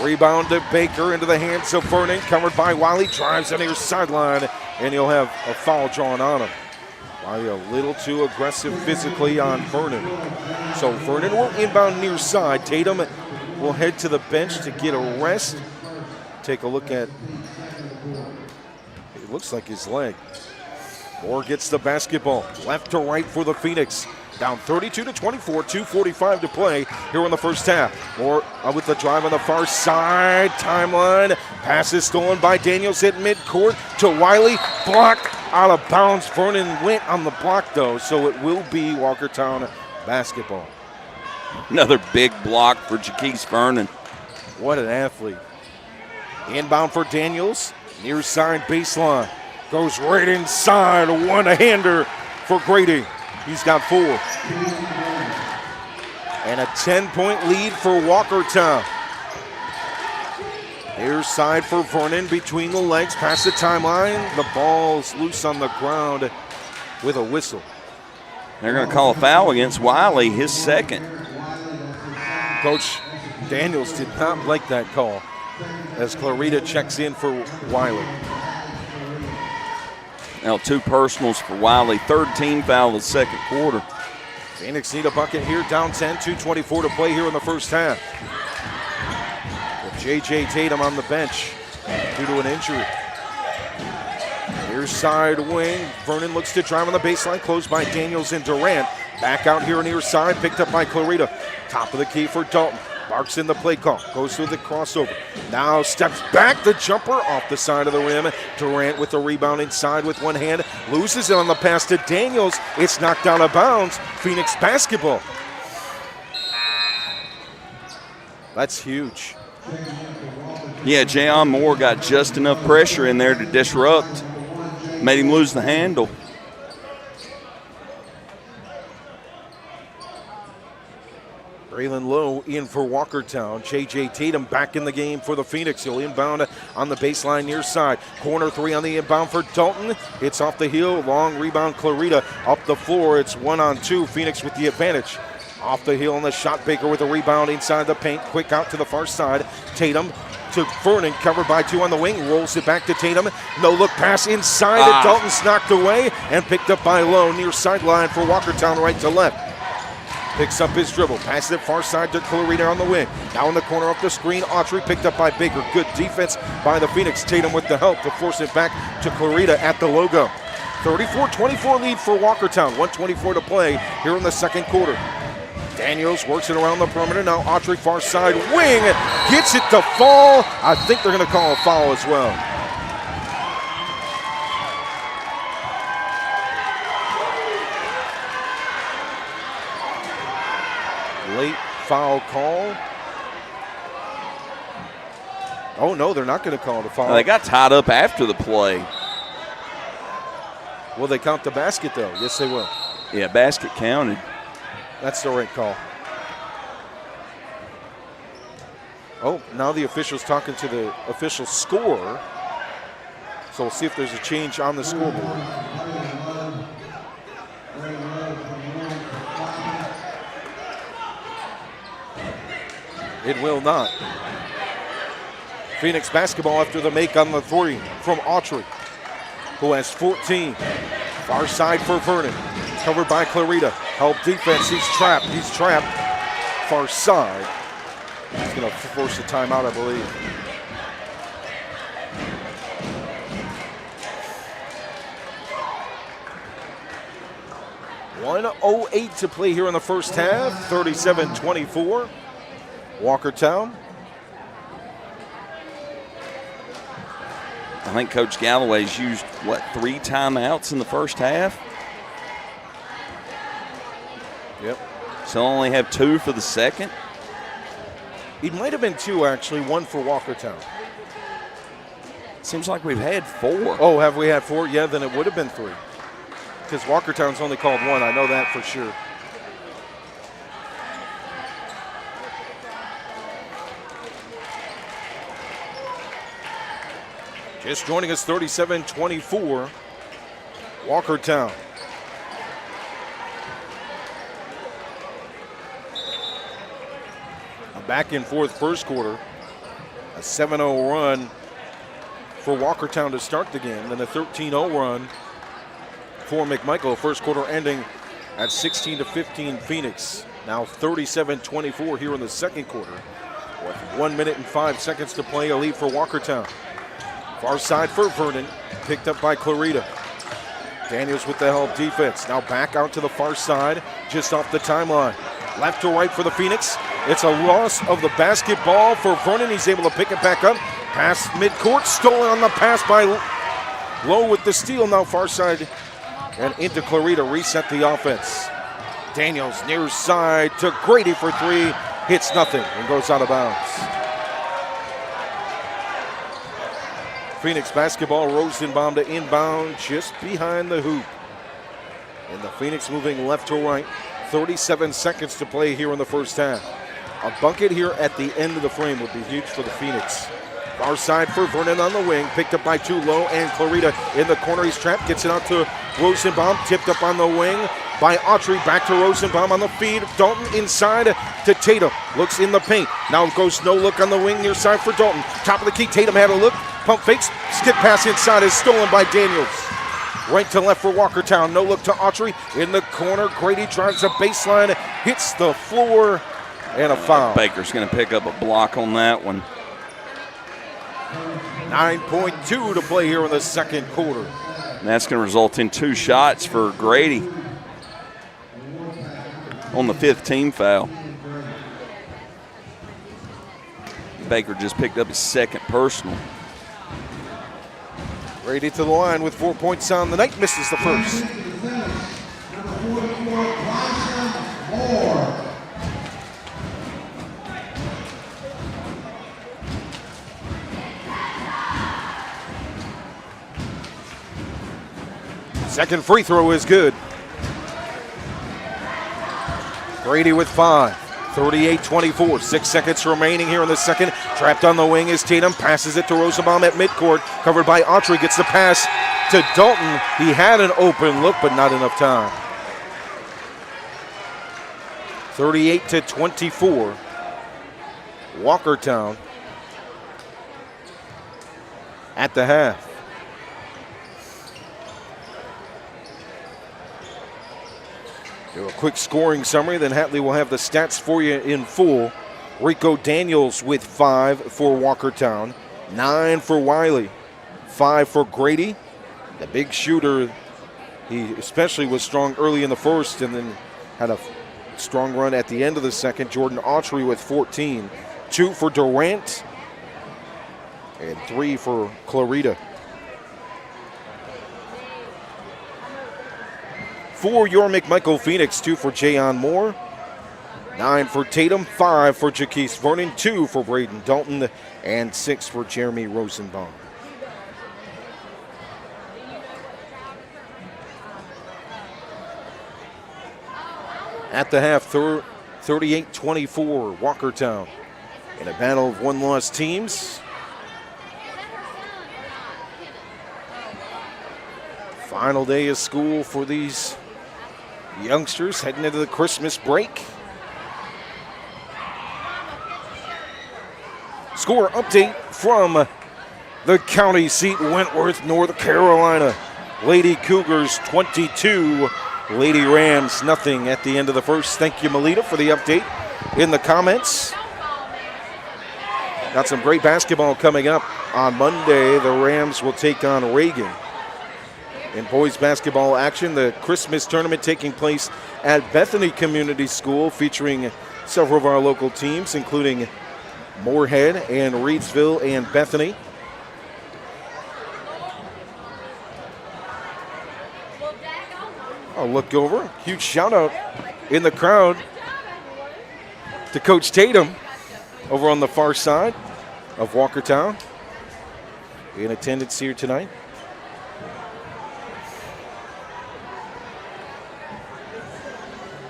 Rebound to Baker into the hands of Vernon. Covered by Wiley. Drives on near sideline, and he'll have a foul drawn on him. Wiley a little too aggressive physically on Vernon. So Vernon will inbound near side. Tatum will head to the bench to get a rest. Take a look at, it looks like his leg. Moore gets the basketball, left to right for the Phoenix. Down 32-24, 2:45 to play here in the first half. Moore with the drive on the far side, timeline. Pass is stolen by Daniels at midcourt to Wiley. Blocked out of bounds. Vernon went on the block though, so it will be Walkertown basketball. Another big block for Jaquise Vernon. What an athlete. Inbound for Daniels, near side baseline. Goes right inside, a one-hander for Grady. He's got 4. And a 10-point lead for Walkertown. Near side for Vernon, between the legs, past the timeline. The ball's loose on the ground with a whistle. They're going to call a foul against Wiley, his second. Coach Daniels did not like that call as Clarita checks in for Wiley. Now 2 personals for Wiley. Third team foul of the second quarter. Phoenix need a bucket here, down 10, 2:24 to play here in the first half. With J.J. Tatum on the bench due to an injury. Near side wing, Vernon looks to drive on the baseline, closed by Daniels and Durant. Back out here near side, picked up by Clarita. Top of the key for Dalton. Barks in the play call, goes through the crossover. Now steps back, the jumper off the side of the rim. Durant with the rebound inside with one hand. Loses it on the pass to Daniels. It's knocked out of bounds. Phoenix basketball. That's huge. Yeah, Jayon Moore got just enough pressure in there to disrupt made him lose the handle. Braylon Lowe in for Walkertown. J.J. Tatum back in the game for the Phoenix. He'll inbound on the baseline near side. Corner three on the inbound for Dalton. It's off the heel. Long rebound, Clarita up the floor. It's 1-on-2. Phoenix with the advantage. Off the heel on the shot. Baker with a rebound inside the paint. Quick out to the far side. Tatum to Vernon, covered by two on the wing. Rolls it back to Tatum. No look pass inside. And Dalton's knocked away and picked up by Lowe near sideline for Walkertown, right to left. Picks up his dribble, passes it far side to Clarita on the wing. Now in the corner up the screen, Autry picked up by Baker. Good defense by the Phoenix. Tatum with the help to force it back to Clarita at the logo. 34-24 lead for Walkertown. 1:24 to play here in the second quarter. Daniels works it around the perimeter. Now Autry far side wing, gets it to fall. I think they're going to call a foul as well. Late foul call. Oh, no, they're not going to call the foul. Well, they got tied up after the play. Will they count the basket, though? Yes, they will. Yeah, basket counted. That's the right call. Oh, now the official's talking to the official scorer. So we'll see if there's a change on the scoreboard. It will not. Phoenix basketball after the make on the three from Autry, who has 14. Far side for Vernon. Covered by Clarita. Help defense. He's trapped. He's trapped. Far side. He's going to force a timeout, I believe. .108 to play here in the first half. 37-24. Walkertown. I think Coach Galloway's used, 3 timeouts in the first half? Yep. So only have 2 for the second? It might have been 2, actually. 1 for Walkertown. Seems like we've had 4. Oh, have we had 4? Yeah, then it would have been 3. Because Walkertown's only called 1. I know that for sure. Just joining us, 37-24, Walkertown. A back and forth first quarter. A 7-0 run for Walkertown to start the game. Then a 13-0 run for McMichael. First quarter ending at 16-15 Phoenix. Now 37-24 here in the second quarter. With 1 minute and 5 seconds to play, a lead for Walkertown. Far side for Vernon, picked up by Clarita. Daniels with the help defense. Now back out to the far side, just off the timeline. Left to right for the Phoenix. It's a loss of the basketball for Vernon. He's able to pick it back up. Pass midcourt, stolen on the pass by Lowe with the steal. Now far side and into Clarita, reset the offense. Daniels near side to Grady for 3. Hits nothing and goes out of bounds. Phoenix basketball, Rosenbaum to inbound just behind the hoop. And the Phoenix moving left to right. 37 seconds to play here in the first half. A bucket here at the end of the frame would be huge for the Phoenix. Far side for Vernon on the wing, picked up by Lowe and Clarita in the corner. He's trapped, gets it out to Rosenbaum, tipped up on the wing by Autry, back to Rosenbaum on the feed. Dalton inside to Tatum, looks in the paint. Now goes no look on the wing near side for Dalton. Top of the key, Tatum had a look, pump fakes, skip pass inside is stolen by Daniels. Right to left for Walkertown, no look to Autry in the corner. Grady drives a baseline, hits the floor, and a foul. Baker's going to pick up a block on that one. 9.2 to play here in the second quarter. And that's going to result in 2 shots for Grady on the 5th team foul. Baker just picked up his 2nd personal. Grady to the line with 4 points on the night, misses the first. Second free throw is good. Grady with 5. 38-24. 6 seconds remaining here in the second. Trapped on the wing is Tatum. Passes it to Rosenbaum at midcourt. Covered by Autry. Gets the pass to Dalton. He had an open look, but not enough time. 38-24. Walkertown at the half. Do a quick scoring summary, then Hatley will have the stats for you in full. Rico Daniels with 5 for Walkertown, 9 for Wiley, 5 for Grady. The big shooter, he especially was strong early in the first and then had a strong run at the end of the second. Jordan Autry with 14, 2 for Durant, and 3 for Clarita. For your McMichael Phoenix, 2 for Jayon Moore, 9 for Tatum, 5 for Jaquise Vernon, 2 for Braden Dalton, and 6 for Jeremy Rosenbaum. At the half, 38-24, Walkertown in a battle of one-loss teams. Final day of school for these youngsters heading into the Christmas break. Score update from the county seat, Wentworth, North Carolina. Lady Cougars 22, Lady Rams nothing at the end of the first. Thank you, Melita, for the update in the comments. Got some great basketball coming up. On Monday, the Rams will take on Reagan. In boys basketball action, the Christmas tournament taking place at Bethany Community School, featuring several of our local teams, including Moorhead and Reedsville and Bethany. I'll look over. Huge shout out in the crowd to Coach Tatum over on the far side of Walkertown in attendance here tonight.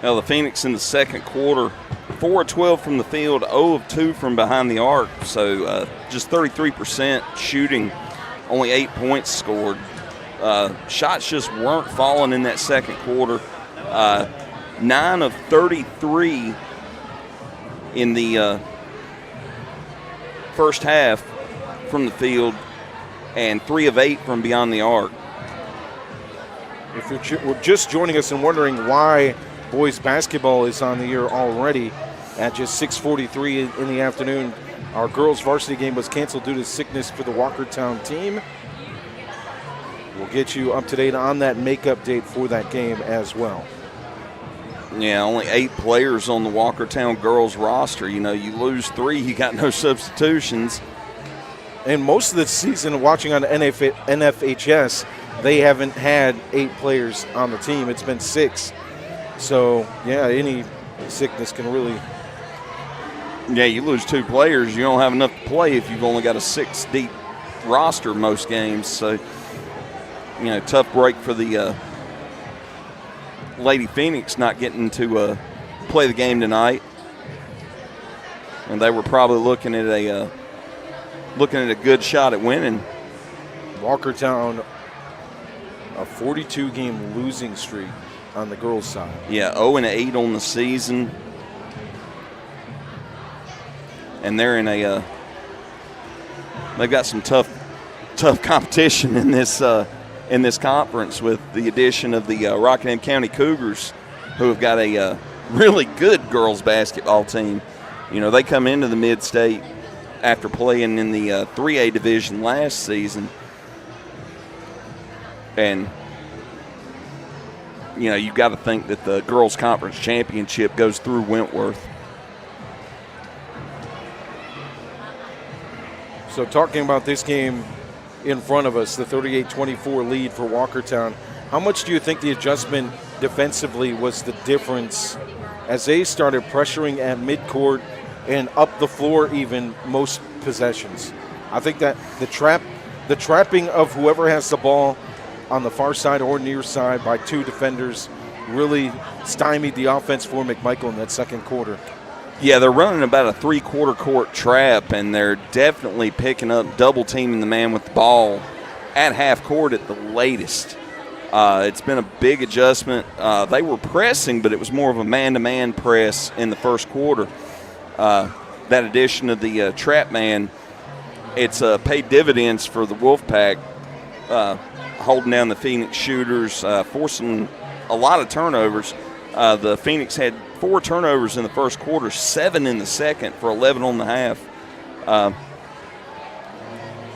Well, the Phoenix in the second quarter, 4 of 12 from the field, 0 of 2 from behind the arc. So just 33% shooting, only 8 points scored. Shots just weren't falling in that second quarter. 9 of 33 in the first half from the field, and 3 of 8 from beyond the arc. If you're just joining us and wondering why boys basketball is on the air already at just 6:43 in the afternoon, our girls varsity game was canceled due to sickness for the Walkertown team. We'll get you up to date on that makeup date for that game as well. Yeah, only 8 players on the Walkertown girls roster. You know, you lose 3, you got no substitutions. And most of the season, watching on NFHS, they haven't had 8 players on the team. It's been 6. So, yeah, any sickness can really... Yeah, you lose 2 players, you don't have enough to play if you've only got a 6-deep roster most games. So, you know, tough break for the Lady Phoenix not getting to play the game tonight. And they were probably looking at a good shot at winning. Walkertown, a 42-game losing streak on the girls' side. Yeah, 0-8 on the season. And they're in they've got some tough competition in this conference with the addition of the Rockingham County Cougars, who have got a really good girls basketball team. You know, they come into the Mid-State after playing in the 3A division last season. And you know, you've got to think that the girls' conference championship goes through Wentworth. So talking about this game in front of us, the 38-24 lead for Walkertown, how much do you think the adjustment defensively was the difference as they started pressuring at midcourt and up the floor even most possessions? I think that the trapping of whoever has the ball on the far side or near side by 2 defenders really stymied the offense for McMichael in that second quarter. Yeah, they're running about a 3/4 court trap, and they're definitely picking up double teaming the man with the ball at half court at the latest. It's been a big adjustment. They were pressing, but it was more of a man-to-man press in the first quarter. That addition of the trap man, it's paid dividends for the Wolfpack, holding down the Phoenix shooters, forcing a lot of turnovers. The Phoenix had 4 turnovers in the first quarter, 7 in the second for 11 on the half.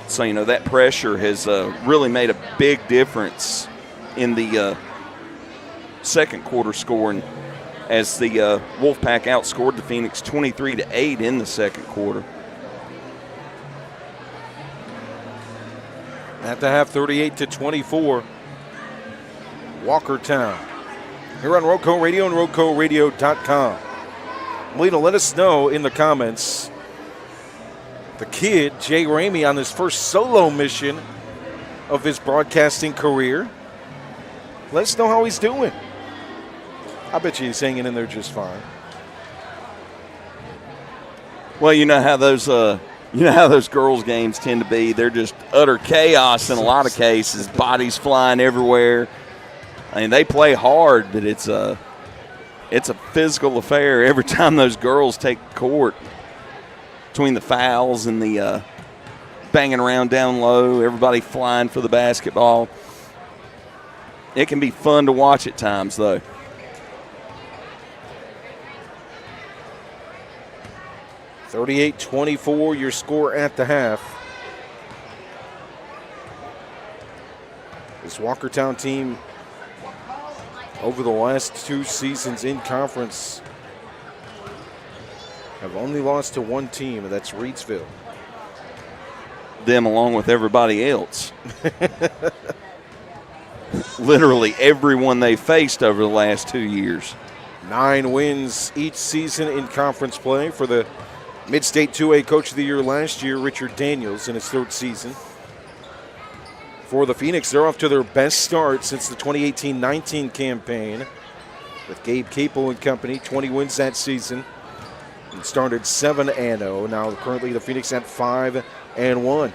So, that pressure has really made a big difference in the second quarter scoring, as the Wolfpack outscored the Phoenix 23-8 in the second quarter. At the half, 38-24, Walkertown. Here on Roco Radio and RocoRadio.com. Melina, let us know in the comments, the kid, Jay Ramey, on his first solo mission of his broadcasting career. Let us know how he's doing. I bet you he's hanging in there just fine. Well, you know how those girls' games tend to be. They're just utter chaos in a lot of cases. Bodies flying everywhere. I mean, they play hard, but it's a physical affair every time those girls take court. Between the fouls and the banging around down low, everybody flying for the basketball. It can be fun to watch at times, though. (38-24) your score at the half. This Walkertown team, over the last 2 seasons in conference, have only lost to 1 team, and that's Reedsville. Them along with everybody else. Literally everyone they faced over the last 2 years. 9 wins each season in conference play for the Mid-State 2A Coach of the Year last year, Richard Daniels, in his 3rd season. For the Phoenix, they're off to their best start since the 2018-19 campaign with Gabe Capel and company, 20 wins that season. It started 7-0. Now currently the Phoenix at 5-1.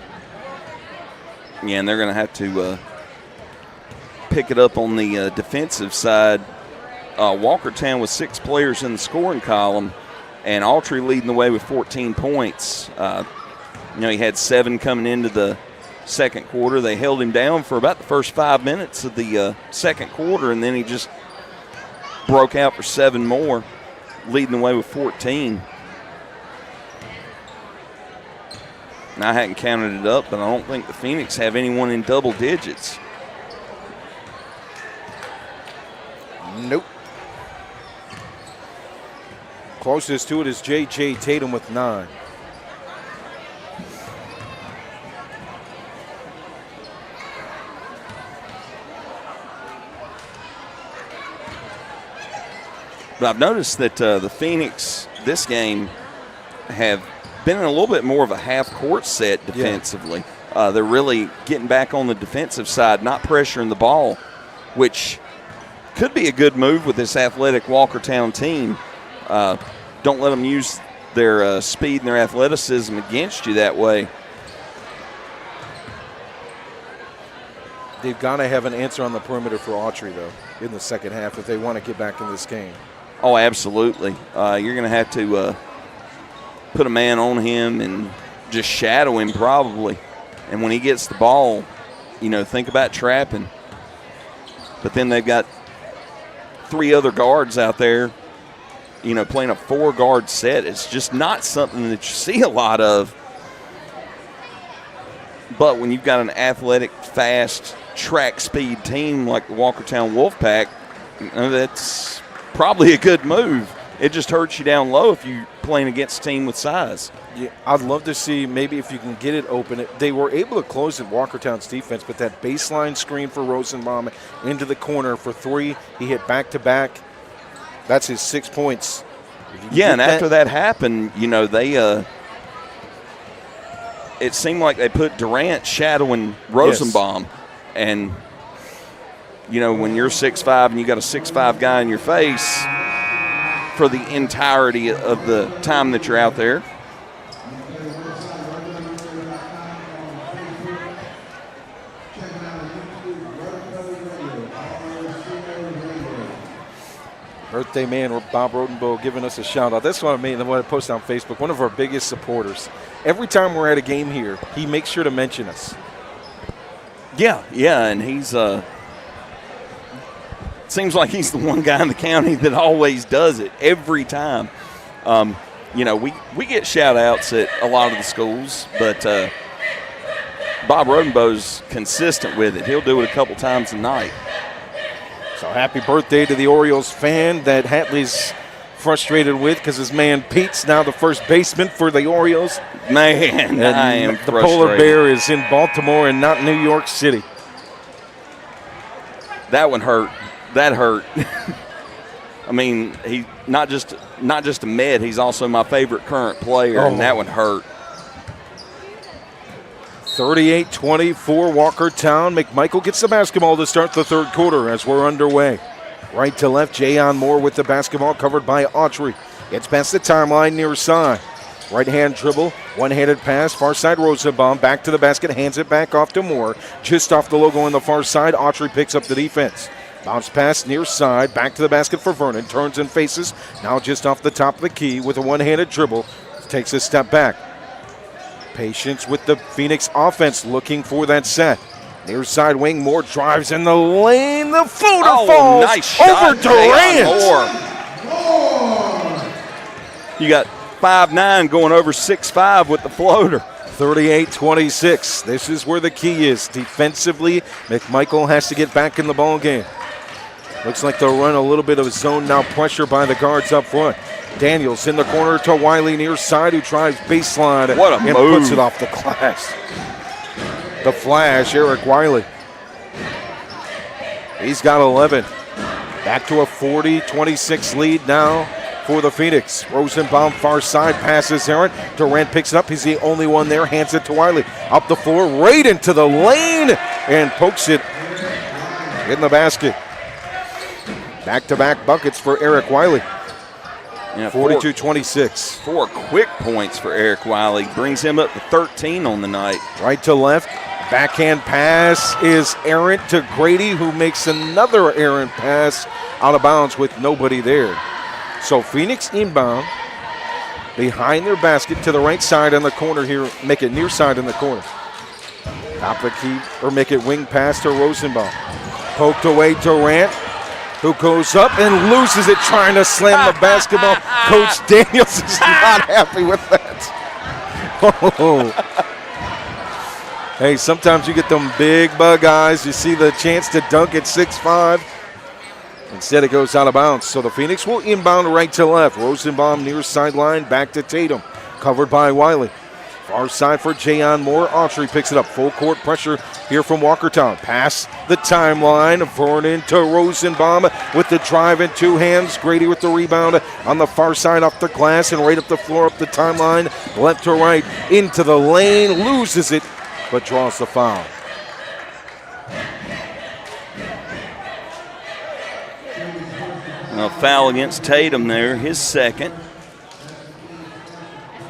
Yeah, and they're going to have to pick it up on the defensive side. Walkertown with 6 players in the scoring column, and Autry leading the way with 14 points. He had 7 coming into the second quarter. They held him down for about the first 5 minutes of the second quarter, and then he just broke out for 7 more, leading the way with 14. Now, I hadn't counted it up, but I don't think the Phoenix have anyone in double digits. Nope. Closest to it is J.J. Tatum with 9. But I've noticed that the Phoenix, this game, have been in a little bit more of a half-court set defensively. Yeah. They're really getting back on the defensive side, not pressuring the ball, which could be a good move with this athletic Walkertown team. Don't let them use their speed and their athleticism against you that way. They've got to have an answer on the perimeter for Autry, though, in the second half if they want to get back in this game. Oh, absolutely. You're going to have to put a man on him and just shadow him probably. And when he gets the ball, think about trapping. But then they've got 3 other guards out there, playing a 4-guard set. It's just not something that you see a lot of. But when you've got an athletic, fast, track speed team like the Walkertown Wolfpack, that's probably a good move. It just hurts you down low if you're playing against a team with size. Yeah, I'd love to see maybe if you can get it open. They were able to close at Walkertown's defense, but that baseline screen for Rosenbaum into the corner for 3, he hit back-to-back. That's his 6 points. Yeah, and after that happened, they it seemed like they put Durant shadowing Rosenbaum. Yes. And when you're 6'5" and you got a 6'5" guy in your face for the entirety of the time that you're out there. Birthday man Bob Rodenbow giving us a shout out. That's what I mean. What I posted on Facebook. One of our biggest supporters. Every time we're at a game here, he makes sure to mention us. Yeah, and he's seems like he's the one guy in the county that always does it every time. We get shout outs at a lot of the schools, but Bob Rodenbow's consistent with it. He'll do it a couple times a night. So happy birthday to the Orioles fan that Hatley's frustrated with because his man Pete's now the first baseman for the Orioles. Man, and I am the frustrated. Polar Bear is in Baltimore and not New York City. That one hurt. That hurt. I mean, he not just a Med, he's also my favorite current player, and that one hurt. 38-24 Walkertown. McMichael gets the basketball to start the third quarter as we're underway. Right to left, Jayon Moore with the basketball covered by Autry. Gets past the timeline near side. Right-hand dribble, one-handed pass, far side Rosenbaum, back to the basket, hands it back off to Moore. Just off the logo on the far side, Autry picks up the defense. Bounce pass near side, back to the basket for Vernon, turns and faces, now just off the top of the key with a one-handed dribble, takes a step back. Patience with the Phoenix offense, looking for that set. Near side wing, Moore drives in the lane, the floater falls nice shot, over Durant. You got 5'9" going over 6'5" with the floater. 38-26. This is where the key is. Defensively, McMichael has to get back in the ball game. Looks like they'll run a little bit of zone now, pressure by the guards up front. Daniels in the corner to Wiley near side, who tries baseline what a and move. puts it off the glass. The flash, Eric Wiley. He's got 11. Back to a 40-26 lead now for the Phoenix. Rosenbaum far side, passes Aaron. Durant picks it up. He's the only one there. Hands it to Wiley. Up the floor, right into the lane, and pokes it in the basket. Back-to-back buckets for Eric Wiley. Yeah, 42-26. 4 quick points for Eric Wiley. Brings him up to 13 on the night. Right to left. Backhand pass is errant to Grady, who makes another errant pass out of bounds with nobody there. So Phoenix inbound behind their basket to the right side on the corner here. Make it near side in the corner. Top the key, or make it wing pass to Rosenbaum. Poked away Durant, who goes up and loses it trying to slam the basketball. Coach Daniels is not happy with that. Oh. Hey, sometimes you get them big bug eyes. You see the chance to dunk at 6'5". Instead, it goes out of bounds. So the Phoenix will inbound right to left. Rosenbaum near sideline, back to Tatum. Covered by Wiley. Far side for Jayon Moore. Autry picks it up. Full court pressure here from Walkertown. Pass the timeline. Vernon to Rosenbaum with the drive in two hands. Grady with the rebound on the far side off the glass and right up the floor, up the timeline. Left to right into the lane. Loses it, but draws the foul. A foul against Tatum there, his second.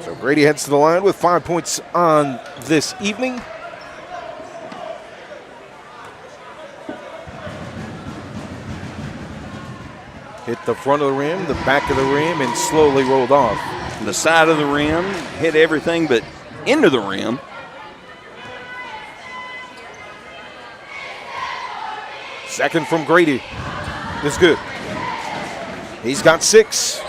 So Grady heads to the line with 5 points on this evening. Hit the front of the rim, the back of the rim, and slowly rolled off. The side of the rim, hit everything but into the rim. Second from Grady is good. He's got 6.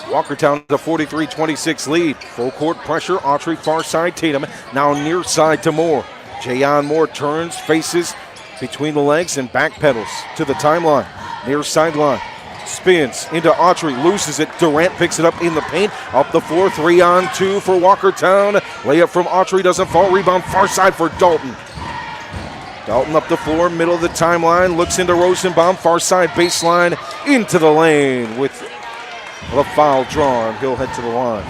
Walkertown a 43-26 lead. Full court pressure. Autry far side. Tatum now near side to Moore. Jayon Moore turns, faces between the legs and backpedals to the timeline. Near sideline. Spins into Autry. Loses it. Durant picks it up in the paint. Up the floor. 3-on-2 for Walkertown. Layup from Autry doesn't fall. Rebound far side for Dalton. Dalton up the floor, middle of the timeline, looks into Rosenbaum, far side baseline, into the lane with the foul drawn. He'll head to the line.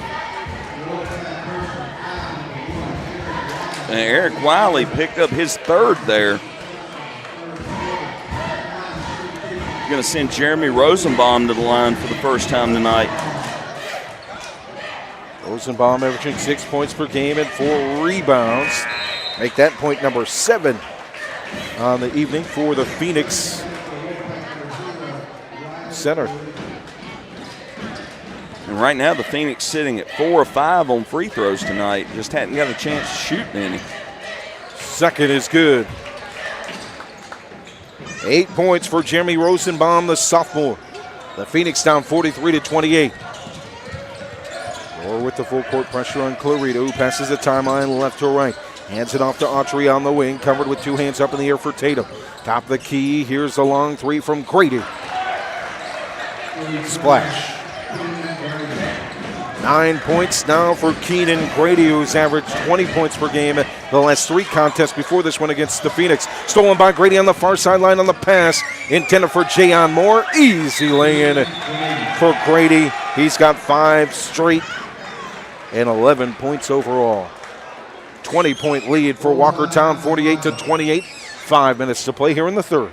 And Eric Wiley picked up his third there. going to send Jeremy Rosenbaum to the line for the first time tonight. Rosenbaum averaging 6 points per game and 4 rebounds. Make that point number 7 on the evening for the Phoenix center. And right now the Phoenix sitting at 4 of 5 on free throws tonight. Just hadn't got a chance to shoot any. Second is good. 8 points for Jeremy Rosenbaum, the sophomore. The Phoenix down 43-28. Or with the full court pressure on Clarito, who passes the timeline left to right. Hands it off to Autry on the wing, covered with 2 hands up in the air for Tatum. Top of the key, here's the long 3 from Grady. Splash. 9 points now for Keenan Grady, who's averaged 20 points per game the last 3 contests before this one against the Phoenix. Stolen by Grady on the far sideline on the pass, intended for Jayon Moore. Easy lay-in for Grady. He's got 5 straight and 11 points overall. 20-point lead for Walkertown, 48-28. 5 minutes to play here in the third.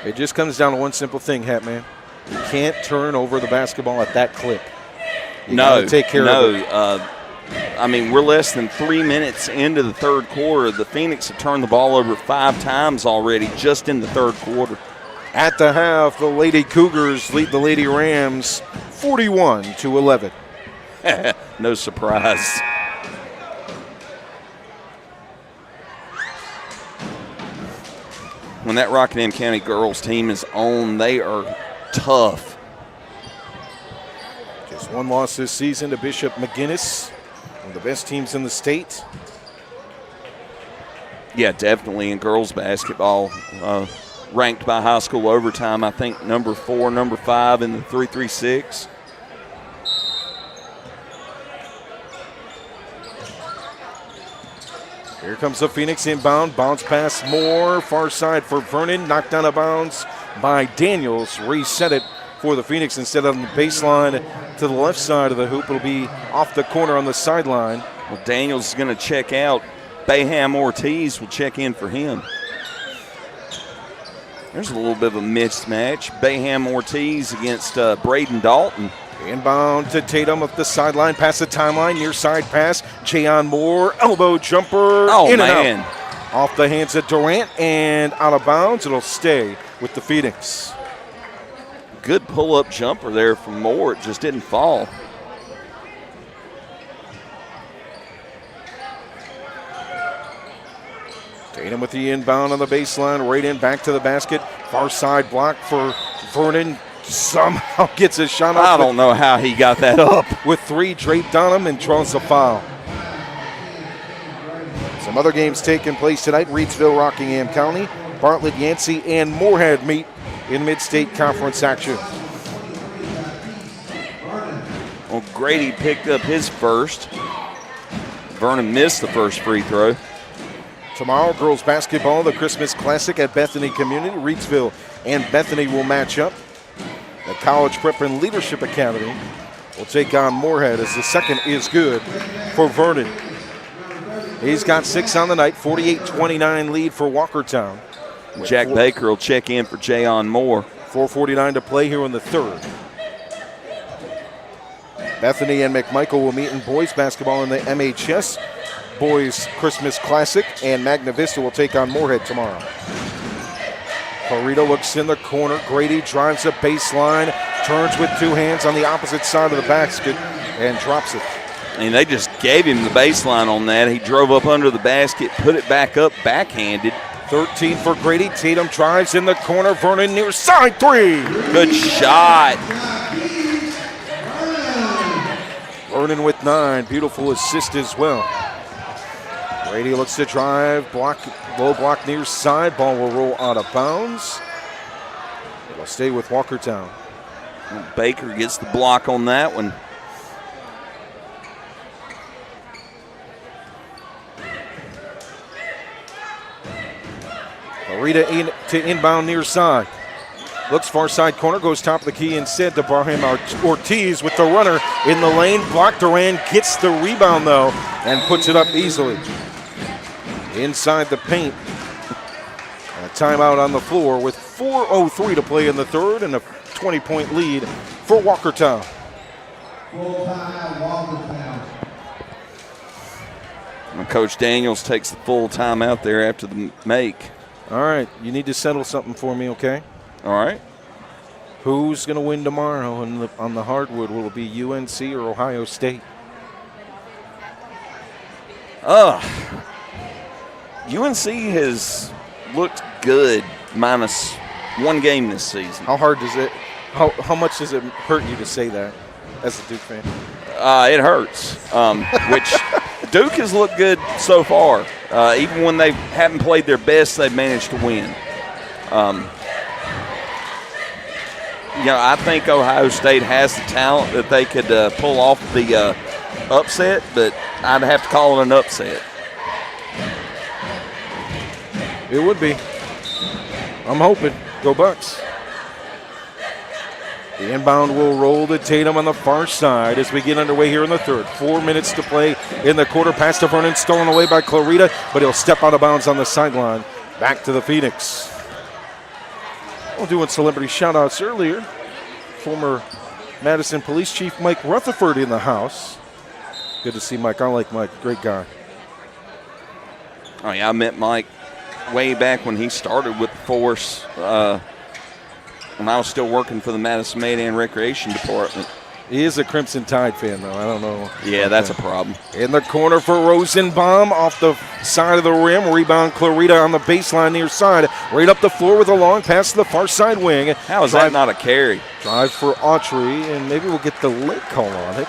It just comes down to one simple thing, Hatman. You can't turn over the basketball at that clip. You gotta take care of it. I mean, we're less than 3 minutes into the third quarter. The Phoenix have turned the ball over 5 times already just in the third quarter. At the half, the Lady Cougars lead the Lady Rams 41-11. No surprise. When that Rockingham County girls team is on, they are tough. Just 1 loss this season to Bishop McGuinness, one of the best teams in the state. Yeah, definitely in girls basketball. Ranked by high school overtime, I think number 4, number 5 in the 336. Here comes the Phoenix inbound. Bounce pass Moore. Far side for Vernon. Knocked out of bounds by Daniels. Reset it for the Phoenix instead of on the baseline to the left side of the hoop. It'll be off the corner on the sideline. Well, Daniels is going to check out. Bayham Ortiz will check in for him. There's a little bit of a mismatch. Bayham Ortiz against Braden Dalton. Inbound to Tatum up the sideline, past the timeline, near side pass. Jayon Moore, elbow jumper, in and out. Off the hands of Durant and out of bounds. It'll stay with the Phoenix. Good pull-up jumper there from Moore. It just didn't fall. Tatum with the inbound on the baseline, right in, back to the basket. Far side block for Vernon. Somehow gets a shot off. I don't know how he got that up. With 3 draped on him and draws a foul. Some other games taking place tonight. Reidsville, Rockingham County, Bartlett, Yancey, and Moorhead meet in Mid-State Conference action. Well, Grady picked up his first. Vernon missed the first free throw. Tomorrow, girls basketball, the Christmas Classic at Bethany Community. Reidsville and Bethany will match up. The College Prep and Leadership Academy will take on Moorhead as the second is good for Vernon. He's got 6 on the night, 48-29 lead for Walkertown. Jack Baker will check in for Jayon Moore. 4:49 to play here in the third. Bethany and McMichael will meet in boys basketball in the MHS Boys Christmas Classic, and Magna Vista will take on Moorhead tomorrow. Clarito looks in the corner. Grady drives the baseline, turns with 2 hands on the opposite side of the basket, and drops it. And they just gave him the baseline on that. He drove up under the basket, put it back up, backhanded. 13 for Grady. Tatum drives in the corner. Vernon near side 3. Good shot. Vernon with 9. Beautiful assist as well. Grady looks to drive, block, low block near side. Ball will roll out of bounds. It'll stay with Walkertown. Baker gets the block on that one. Clarita to inbound near side. Looks far side corner, goes top of the key instead to Barham Ortiz with the runner in the lane. Block. Duran gets the rebound though and puts it up easily. Inside the paint. timeout on the floor with 4:03 to play in the third and a 20-point lead for Walkertown. Full timeout, Walkertown. And Coach Daniels takes the full timeout there after the make. All right, you need to settle something for me, okay? All right. Who's going to win tomorrow on the hardwood? Will it be UNC or Ohio State? UNC has looked good minus one game this season. How hard does it? How much does it hurt you to say that as a Duke fan? It hurts. Which Duke has looked good so far. Even when they haven't played their best, they've managed to win. I think Ohio State has the talent that they could pull off the upset, but I'd have to call it an upset. It would be. I'm hoping. Go Bucks. The inbound will roll to Tatum on the far side as we get underway here in the third. 4 minutes to play in the quarter. Pass to Vernon, stolen away by Clarita, but he'll step out of bounds on the sideline. Back to the Phoenix. Well, doing celebrity shout-outs earlier. Former Madison Police Chief Mike Rutherford in the house. Good to see Mike. I like Mike. Great guy. Oh, yeah, I met Mike way back when he started with the force when I was still working for the Madison Maydan Recreation Department. He is a Crimson Tide fan, though. I don't know. Yeah, that's a problem. In the corner for Rosenbaum off the side of the rim. Rebound Clarita on the baseline near side. Right up the floor with a long pass to the far side wing. How is that not a carry? Drive for Autry, and maybe we'll get the late call on it.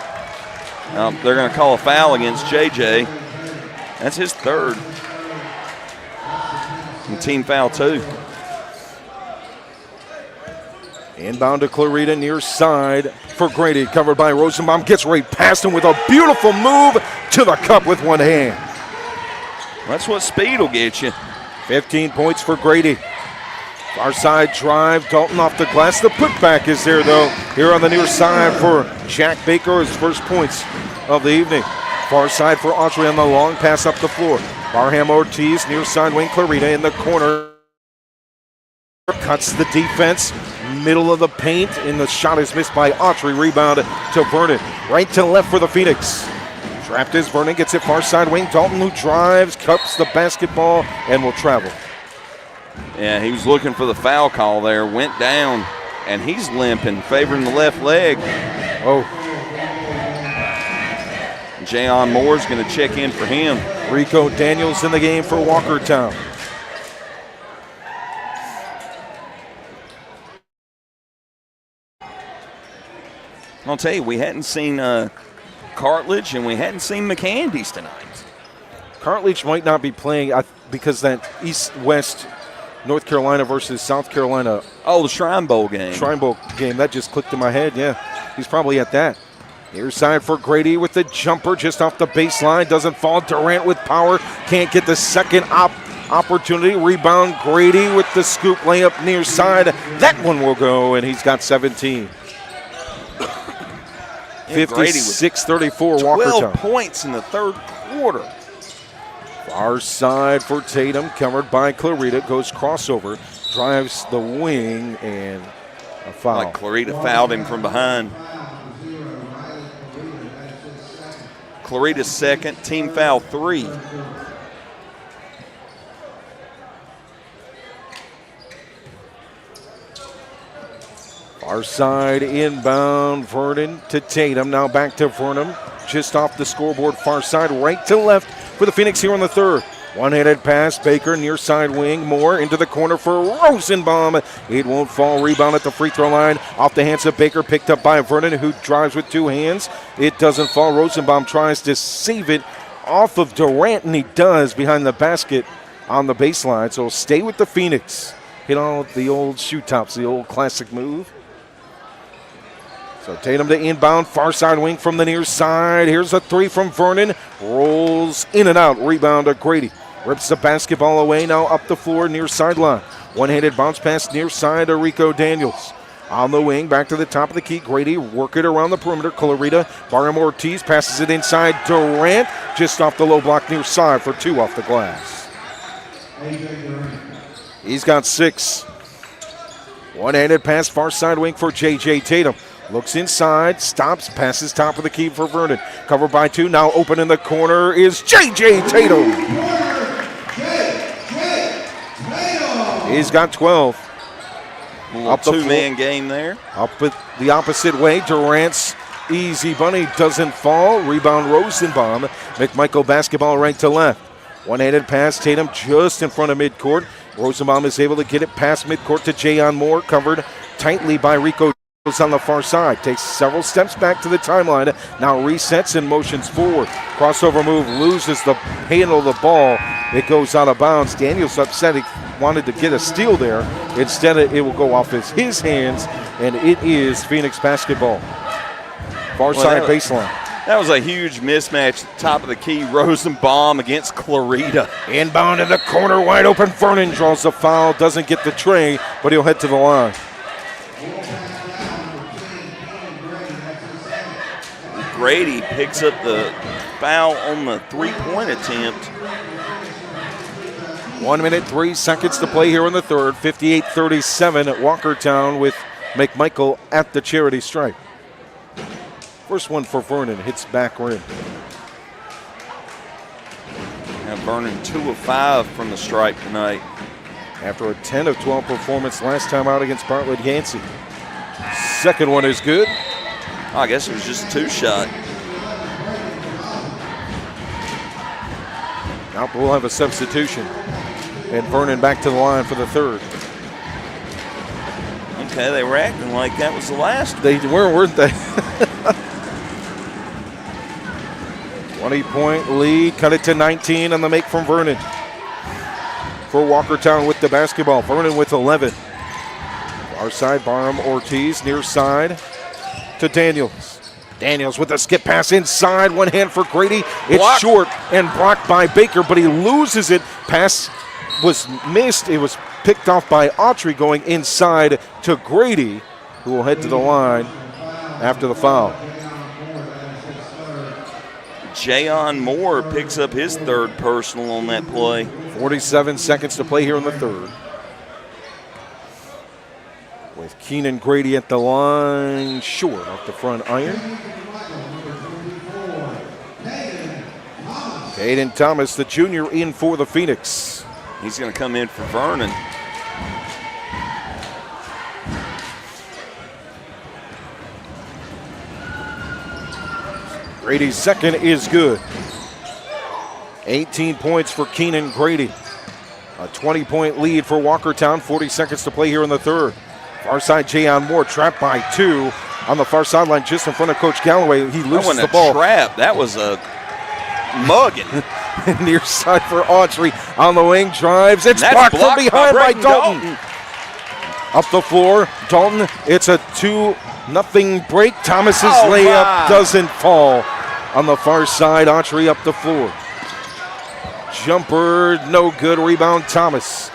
They're going to call a foul against JJ. That's his third. And team foul, too. Inbound to Clarita near side for Grady. Covered by Rosenbaum. Gets right past him with a beautiful move to the cup with one hand. That's what speed will get you. 15 points for Grady. Far side drive. Dalton off the glass. The putback is there, though. Here on the near side for Jack Baker, his first points of the evening. Far side for Autry on the long pass up the floor. Barham Ortiz near side wing. Clarita in the corner. Cuts the defense. Middle of the paint, and the shot is missed by Autry. Rebound to Vernon. Right to left for the Phoenix. Trapped is Vernon, gets it far side wing. Dalton, who drives, cups the basketball, and will travel. Yeah, he was looking for the foul call there. Went down, and he's limping, favoring the left leg. Oh. Jayon Moore's going to check in for him. Rico Daniels in the game for Walkertown. I'll tell you, we hadn't seen Cartledge and we hadn't seen McCandy's tonight. Cartledge might not be playing because that East-West North Carolina versus South Carolina. Oh, the Shrine Bowl game. Shrine Bowl game. That just clicked in my head, yeah. He's probably at that. Near side for Grady with the jumper just off the baseline. Doesn't fall. Durant with power. Can't get the second opportunity. Rebound Grady with the scoop layup near side. That one will go, and he's got 17. 56-34 Walkertown. 12 points in the third quarter. Far side for Tatum, covered by Clarita. Goes crossover, drives the wing, and a foul. Like Clarita fouled him from behind. Clarita's second, team foul 3. Far side inbound, Vernon to Tatum. Now back to Vernon, just off the scoreboard, far side, right to left for the Phoenix here on the third. One-handed pass, Baker near side wing, Moore into the corner for Rosenbaum. It won't fall. Rebound at the free throw line, off the hands of Baker, picked up by Vernon, who drives with two hands. It doesn't fall. Rosenbaum tries to save it off of Durant, and he does behind the basket on the baseline. So stay with the Phoenix. Hit all the old shoe tops, the old classic move. So Tatum to inbound, far side wing from the near side. Here's a three from Vernon. Rolls in and out. Rebound to Grady. Rips the basketball away, now up the floor near sideline. One-handed bounce pass near side to Rico Daniels. On the wing, back to the top of the key. Grady work it around the perimeter. Clarita, Barham Ortiz passes it inside. Durant just off the low block near side for two off the glass. He's got 6. One-handed pass, far side wing for J.J. Tatum. Looks inside, stops, passes top of the key for Vernon. Covered by 2, now open in the corner is J.J. Tatum. He's got 12. Up the two-man game there. Up the opposite way, Durant's easy bunny doesn't fall. Rebound Rosenbaum. McMichael basketball right to left. One-handed pass, Tatum just in front of midcourt. Rosenbaum is able to get it past midcourt to Jayon Moore, covered tightly by Rico on the far side. Takes several steps back to the timeline. Now resets and motions forward. Crossover move, loses the handle of the ball. It goes out of bounds. Daniels upset. He wanted to get a steal there. Instead, it will go off his hands, and it is Phoenix basketball. Far side baseline. That was a huge mismatch. Top of the key, Rosenbaum against Clarita. Inbound in the corner, wide open. Vernon draws the foul, doesn't get the tray, but he'll head to the line. Grady picks up the foul on the three-point attempt. 1 minute, 3 seconds to play here in the third. 58-37 at Walkertown with McMichael at the charity stripe. First one for Vernon, hits back rim. Now Vernon 2 of 5 from the stripe tonight. After a 10 of 12 performance last time out against Bartlett Yancey. Second one is good. Oh, I guess it was just a 2-shot. Now we'll have a substitution. And Vernon back to the line for the third. Okay, they were acting like that was the last. They were, weren't they? 20-point lead, cut it to 19 on the make from Vernon. For Walkertown with the basketball. Vernon with 11. Far side, Barham Ortiz, near side to Daniels. Daniels with a skip pass inside, one hand for Grady. It's Blocked. short and blocked by Baker, but he loses it. Pass was missed. It was picked off by Autry going inside to Grady, who will head to the line after the foul. Jayon Moore picks up his third personal on that play. 47 seconds to play here in the third. With Keenan Grady at the line, short off the front iron. Caden Thomas, the junior, in for the Phoenix. He's going to come in for Vernon. Grady's second is good. 18 points for Keenan Grady. A 20-point lead for Walkertown. 40 seconds to play here in the third. Far side, Jayon Moore trapped by 2 on the far sideline just in front of Coach Galloway. He loses the ball. That wasn't a trap. That was a mugging. Near side for Autry on the wing, drives. It's blocked from behind by Dalton. Up the floor, Dalton. It's a 2-0 break. Thomas's layup doesn't fall. On the far side, Autry up the floor. Jumper, no good. Rebound, Thomas.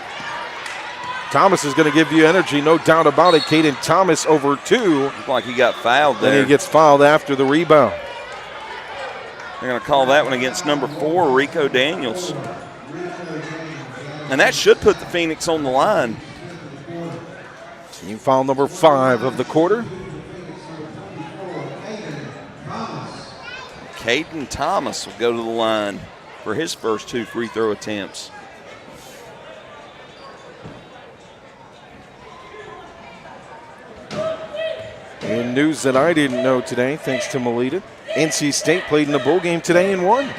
Thomas is going to give you energy, no doubt about it. Caden Thomas over 2. Looked like he got fouled there. Then he gets fouled after the rebound. They're going to call that one against number 4, Rico Daniels. And that should put the Phoenix on the line. Team foul number 5 of the quarter. Caden Thomas will go to the line for his first 2 free throw attempts. In news that I didn't know today, thanks to Melita, NC State played in the bowl game today and won.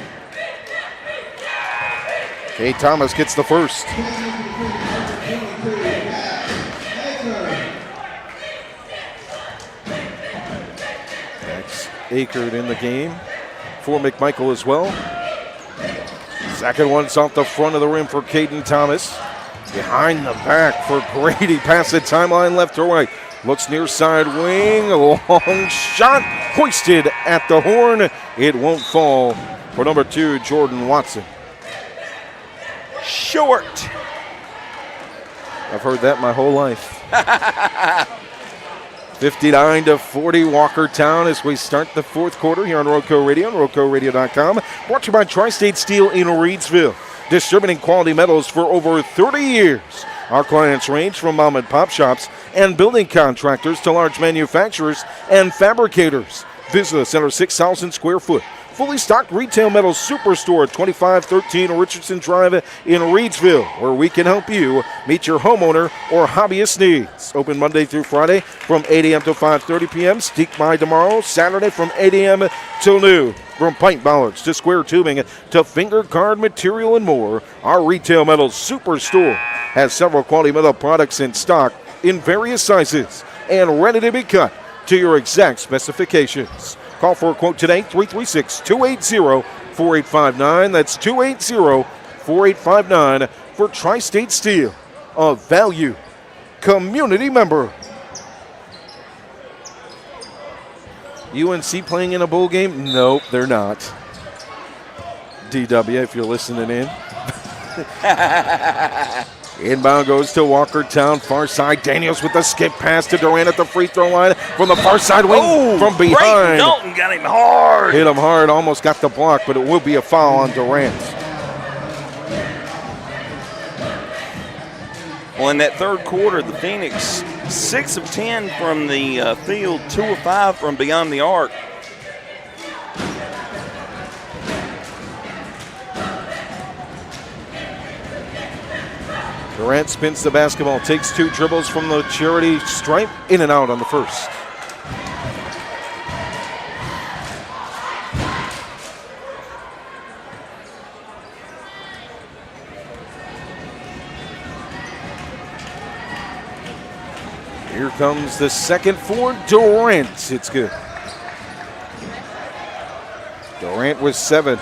Kay Thomas gets the first. That's Akert in the game for McMichael as well. Second one's off the front of the rim for Caden Thomas. Behind the back for Grady. Pass the timeline left to right. Looks near side wing. A long shot hoisted at the horn. It won't fall for number 2, Jordan Watson. Short. I've heard that my whole life. 59-40 Walkertown as we start the fourth quarter here on Roco Radio and RocoRadio.com. Brought to you by Tri-State Steel in Reedsville. Distributing quality metals for over 30 years. Our clients range from mom and pop shops and building contractors to large manufacturers and fabricators. Visit us at our 6,000 square foot fully stocked retail metals superstore at 2513 Richardson Drive in Reedsville, where we can help you meet your homeowner or hobbyist needs. Open Monday through Friday from 8 a.m. to 5:30 p.m. Steak by tomorrow, Saturday from 8 a.m. till noon. From pipe bollards to square tubing to finger guard material and more, our retail metals superstore has several quality metal products in stock in various sizes and ready to be cut to your exact specifications. Call for a quote today, 336-280-4859. That's 280-4859 for Tri-State Steel, a value community member. UNC playing in a bowl game? Nope, they're not. DW, if you're listening in. Inbound goes to Walkertown, far side. Daniels with the skip pass to Durant at the free throw line from the far side wing from behind. Dalton got him hard. Hit him hard, almost got the block, but it will be a foul on Durant. Well, in that third quarter, the Phoenix 6 of 10 from the field, 2 of 5 from beyond the arc. Durant spins the basketball, takes 2 dribbles from the charity stripe, in and out on the first. Here comes the second for Durant. It's good. Durant with 7.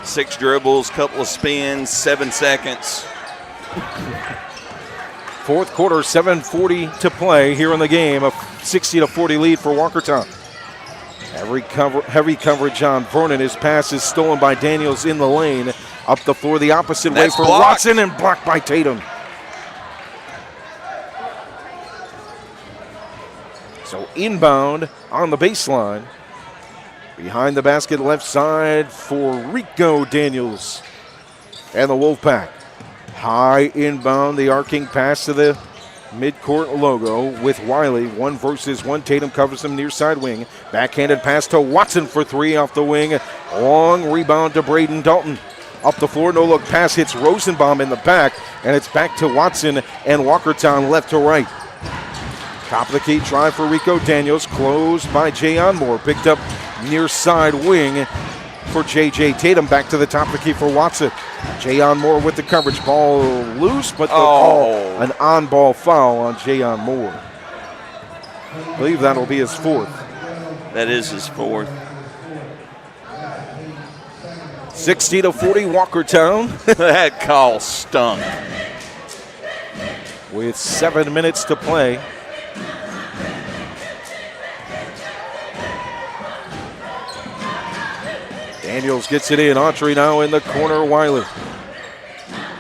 6 dribbles, couple of spins, 7 seconds. Fourth quarter, 7:40 to play here in the game. A 60-40 lead for Walkertown. Heavy coverage on Vernon. His pass is stolen by Daniels in the lane. Up the floor the opposite way for blocked. Watson and blocked by Tatum. So inbound on the baseline. Behind the basket left side for Rico Daniels and the Wolfpack. High inbound, the arcing pass to the midcourt logo with Wiley. 1 versus 1. Tatum covers him near side wing. Backhanded pass to Watson for 3 off the wing. Long rebound to Braden Dalton. Up the floor, no look pass hits Rosenbaum in the back, and it's back to Watson and Walkertown left to right. Top of the key try for Rico Daniels, closed by Jayon Moore. Picked up near side wing for J.J. Tatum. Back to the top of the key for Watson. Jayon Moore with the coverage. Ball loose, but they'll call an on-ball foul on Jayon Moore. I believe that'll be his 4th. That is his 4th. 60-40 Walkertown. That call stunk. With 7 minutes to play. Daniels gets it in. Autry now in the corner. Wiley.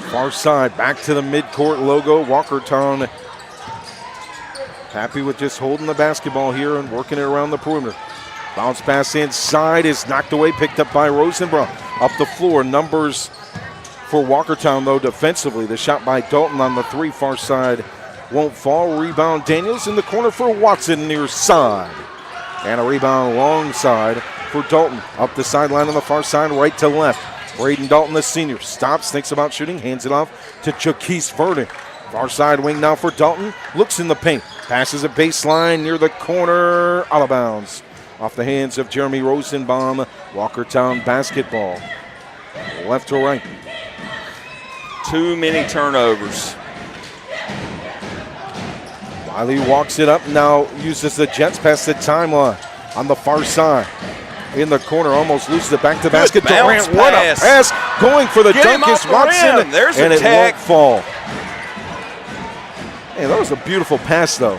Far side. Back to the midcourt logo. Walkertown happy with just holding the basketball here and working it around the perimeter. Bounce pass inside is knocked away. Picked up by Rosenbaum. Up the floor. Numbers for Walkertown, though, defensively. The shot by Dalton on the 3 far side won't fall. Rebound Daniels in the corner for Watson near side. And a rebound long side for Dalton. Up the sideline on the far side, right to left. Braden Dalton, the senior, stops, thinks about shooting, hands it off to Jaquise Vernon. Far side wing now for Dalton. Looks in the paint. Passes a baseline near the corner. Out of bounds. Off the hands of Jeremy Rosenbaum. Walkertown basketball. Left to right. Too many turnovers. Wiley walks it up now. Uses the Jets past the timeline on the far side. In the corner, almost loses it back to basket. Durant, what a pass. Going for the dunk is Watson. There's and a it tag. won't fall. Hey, that was a beautiful pass, though.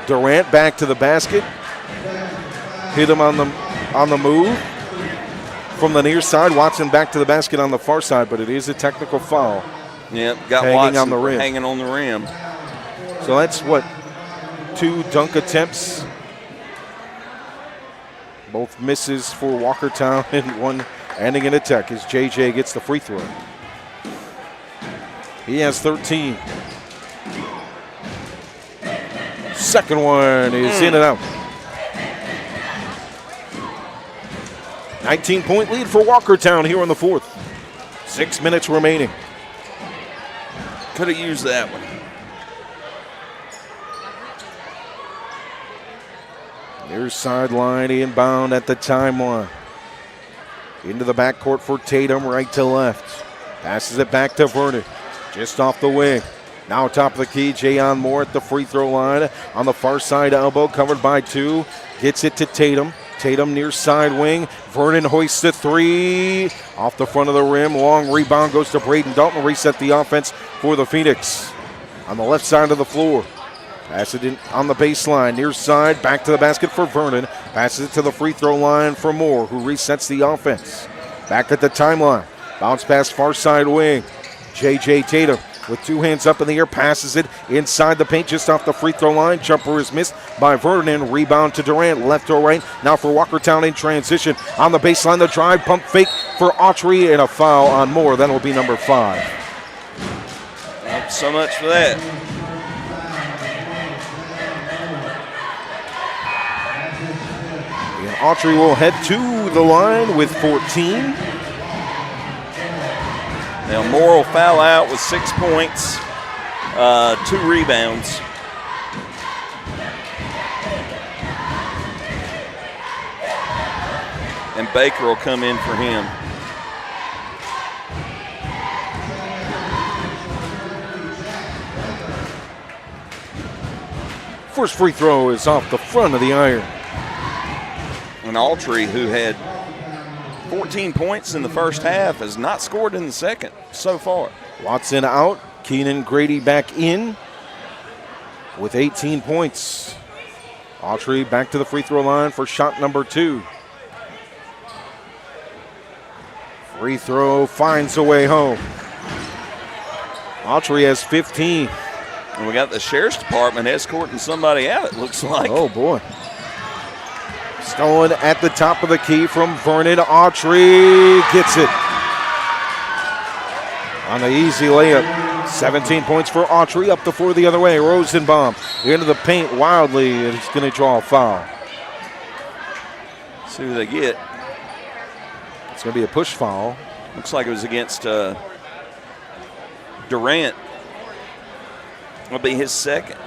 Durant back to the basket. Hit him on the move. From the near side, Watson back to the basket on the far side, but it is a technical foul. Yep, got hanging Watson on the rim. hanging on the rim. So that's what, 2 dunk attempts. Both misses for Walkertown and one ending in a tech as JJ gets the free throw. He has 13. Second one is in and out. 19-point lead for Walkertown here in the fourth. 6 minutes remaining. Could have used that one. Near sideline, inbound at the timeline. Into the backcourt for Tatum, right to left. Passes it back to Vernon, just off the wing. Now top of the key, Jayon Moore at the free throw line. On the far side elbow, covered by two. Gets it to Tatum. Tatum near side wing. Vernon hoists the three. Off the front of the rim. Long rebound goes to Braden Dalton. Reset the offense for the Phoenix. On the left side of the floor. Pass it in on the baseline. Near side. Back to the basket for Vernon. Passes it to the free throw line for Moore, who resets the offense. Back at the timeline. Bounce pass far side wing. J.J. Tatum with two hands up in the air, passes it inside the paint just off the free throw line. Jumper is missed by Vernon. Rebound to Durant, left or right. Now for Walkertown in transition. On the baseline, the drive, pump fake for Autry, and a foul on Moore. That'll be number 5. So much for that. And Autry will head to the line with 14. Now Moore will foul out with 6 points, 2 rebounds. And Baker will come in for him. First free throw is off the front of the iron. And Autry, who had 14 points in the first half, has not scored in the second so far. Watson out. Keenan Grady back in with 18 points. Autry back to the free throw line for shot number 2. Free throw finds a way home. Autry has 15. And we got the Sheriff's Department escorting somebody out, it looks like. Oh, boy. Stolen at the top of the key from Vernon. Autry gets it on the easy layup. 17 points for Autry. Up the floor the other way. Rosenbaum into the paint wildly, and he's going to draw a foul. See who they get. It's going to be a push foul. Looks like it was against Durant. It'll be his second.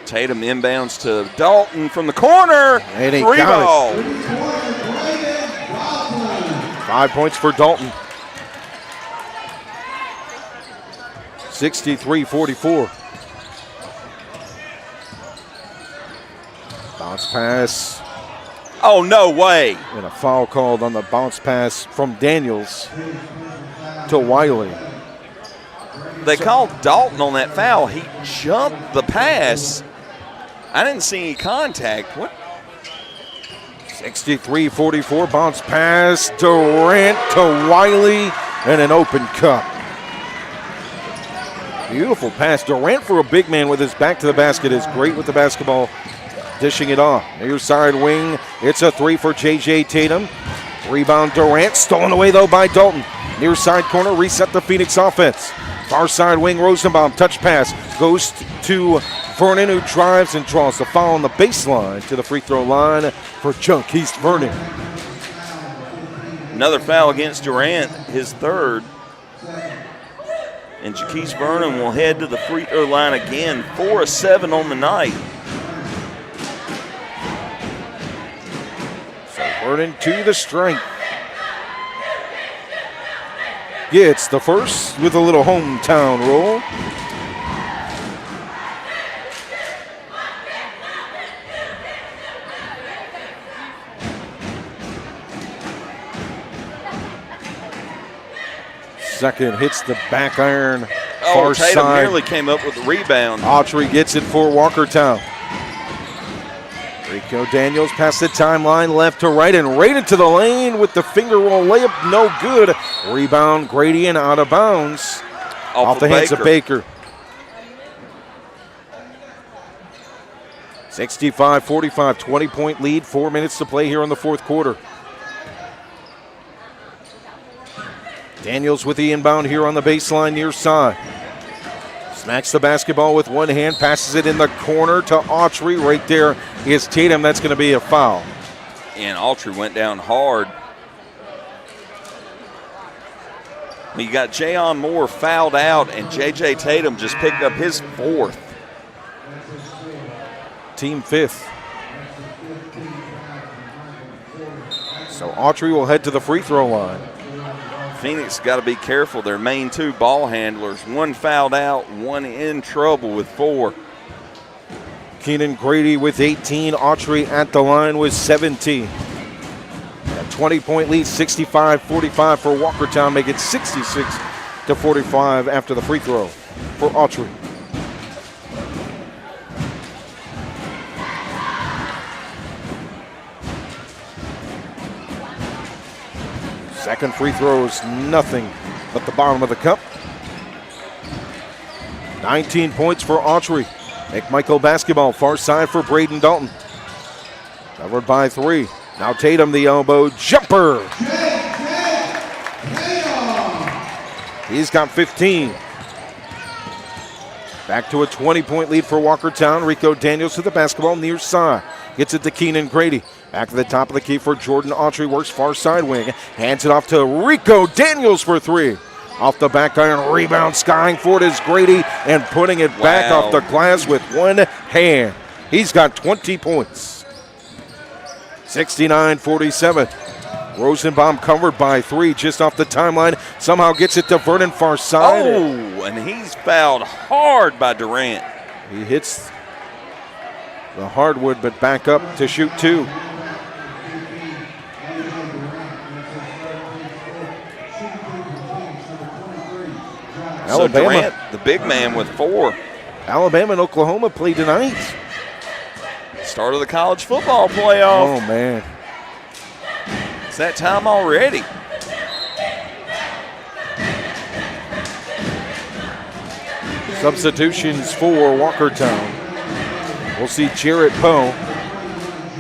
Tatum inbounds to Dalton from the corner. And he Three ball. 5 points for Dalton. 63-44. Bounce pass. Oh, no way. And a foul called on the bounce pass from Daniels to Wiley. They called Dalton on that foul. He jumped the pass. I didn't see any contact. What? 63-44, bounce pass, Durant to Wiley, and an open cup. Beautiful pass. Durant, for a big man with his back to the basket, is great with the basketball, dishing it off. Near side wing, it's a 3 for J.J. Tatum. Rebound Durant, stolen away though by Dalton. Near side corner, reset the Phoenix offense. Far side wing, Rosenbaum, touch pass, goes to Vernon, who drives and draws the foul on the baseline to the free throw line for Junkies Vernon. Another foul against Durant, his third. And Jaquise Vernon will head to the free throw line again, 4 of 7 on the night. So Vernon to the strike. Gets the first with a little hometown roll. Second hits the back iron. Far Tatum side. nearly came up with the rebound. Autry gets it for Walkertown. Rico Daniels past the timeline, left to right, and right into the lane with the finger roll layup. No good. Rebound, Grady, and out of bounds. Off the hands of Baker. 65-45, 20-point lead, 4 minutes to play here in the fourth quarter. Daniels with the inbound here on the baseline near side. Smacks the basketball with one hand, passes it in the corner to Autry. Right there is Tatum. That's going to be a foul. And Autry went down hard. You got Jayon Moore fouled out, and J.J. Tatum just picked up his fourth. Team fifth. So Autry will head to the free throw line. Phoenix got to be careful. Their main two ball handlers, one fouled out, one in trouble with 4. Keenan Grady with 18. Autry at the line with 17. A 20-point lead, 65-45 for Walkertown. Make it 66-45 after the free throw for Autry. Second free throw is nothing but the bottom of the cup. 19 points for Autry. McMichael basketball, far side for Braden Dalton. Covered by 3. Now Tatum, the elbow jumper. He's got 15. Back to a 20-point lead for Walkertown. Rico Daniels to the basketball near side. Gets it to Keenan Grady. Back to the top of the key for Jordan Autry. Works far side wing. Hands it off to Rico Daniels for 3. Off the back iron, rebound, skying for it is Grady and putting it back off the glass with one hand. He's got 20 points. 69-47. Rosenbaum covered by 3 just off the timeline. Somehow gets it to Vernon far side. Oh, and he's fouled hard by Durant. He hits the hardwood, but back up to shoot 2. So Durant, the big man with 4. Alabama and Oklahoma play tonight. Start of the college football playoff. Oh, man. It's that time already. Substitutions for Walkertown. We'll see Jarrett Poe,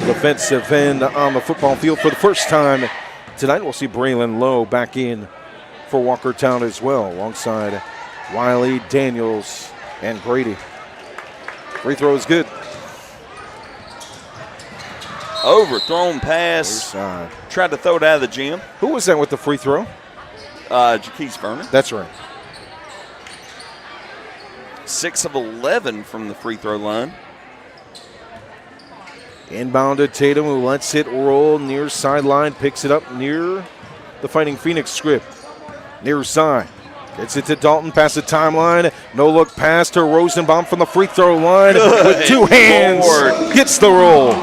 defensive end, on the football field for the first time tonight. We'll see Braylon Lowe back in for Walkertown as well, alongside Wiley, Daniels, and Grady. Free throw is good. Overthrown pass. Tried to throw it out of the gym. Who was that with the free throw? Jaquise Vernon. That's right. 6 of 11 from the free throw line. Inbound to Tatum, who lets it roll near sideline, picks it up near the Fighting Phoenix script. Near side. Gets it to Dalton, past the timeline. No look pass to Rosenbaum from the free throw line with 2 hands. Gets the roll.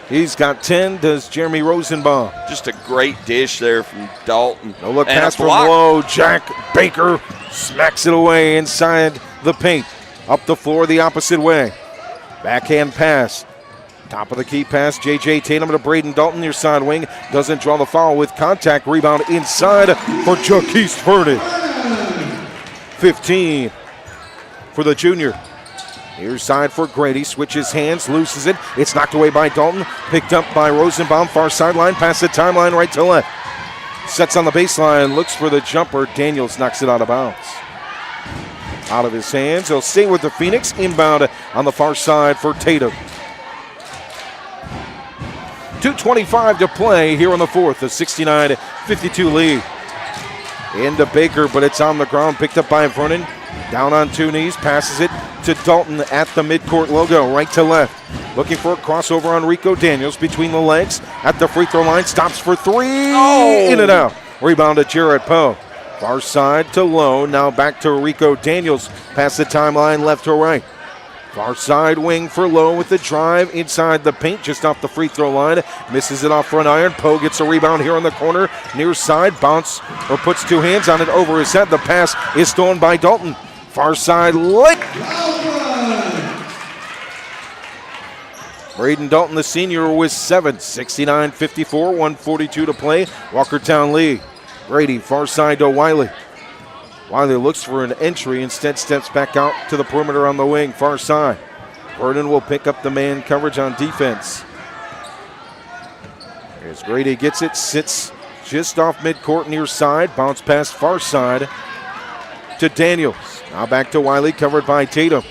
He's got 10, does Jeremy Rosenbaum. Just a great dish there from Dalton. No look pass from Lowe. Jack Baker smacks it away inside the paint. Up the floor the opposite way. Backhand pass. Top of the key pass, J.J. Tatum to Braden Dalton, near side wing. Doesn't draw the foul with contact. Rebound inside for Jaquise Vernon. 15 for the junior. Near side for Grady. Switches hands, loses it. It's knocked away by Dalton. Picked up by Rosenbaum. Far sideline, past the timeline, right to left. Sets on the baseline, looks for the jumper. Daniels knocks it out of bounds. Out of his hands. He'll stay with the Phoenix. Inbound on the far side for Tatum. 2:25 to play here in the fourth. A 69-52 lead. Into Baker, but it's on the ground. Picked up by Vernon. Down on 2 knees. Passes it to Dalton at the midcourt logo. Right to left. Looking for a crossover on Rico Daniels between the legs. At the free throw line. Stops for 3. Oh. In and out. Rebound to Jarrett Poe. Far side to Lowe. Now back to Rico Daniels. Past the timeline, left to right. Far side wing for Lowe with the drive inside the paint, just off the free throw line. Misses it off front iron. Poe gets a rebound here on the corner. Near side, bounce, or puts 2 hands on it over his head. The pass is stolen by Dalton. Far side, late. Braden Dalton, the senior, with 7. 69-54, 1:42 to play. Walkertown lead. Grady, far side to Wiley. Wiley looks for an entry, instead steps back out to the perimeter on the wing, far side. Vernon will pick up the man coverage on defense. As Grady gets it, sits just off midcourt near side, bounce pass far side to Daniels. Now back to Wiley, covered by Tatum.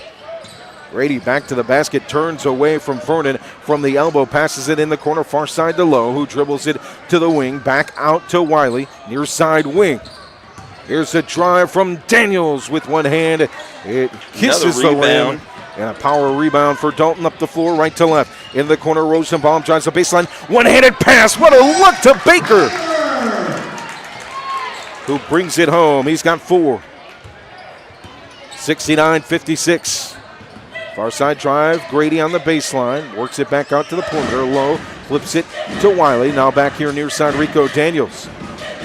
Grady back to the basket, turns away from Vernon from the elbow, passes it in the corner, far side to Lowe, who dribbles it to the wing, back out to Wiley, near side wing. Here's a drive from Daniels with one hand. It kisses the rim. And a power rebound for Dalton up the floor, right to left. In the corner, Rosenbaum drives the baseline. One-handed pass. What a look to Baker, who brings it home. He's got 4. 69-56. Far side drive. Grady on the baseline. Works it back out to the perimeter. Low. Flips it to Wiley. Now back here near side, Rico Daniels.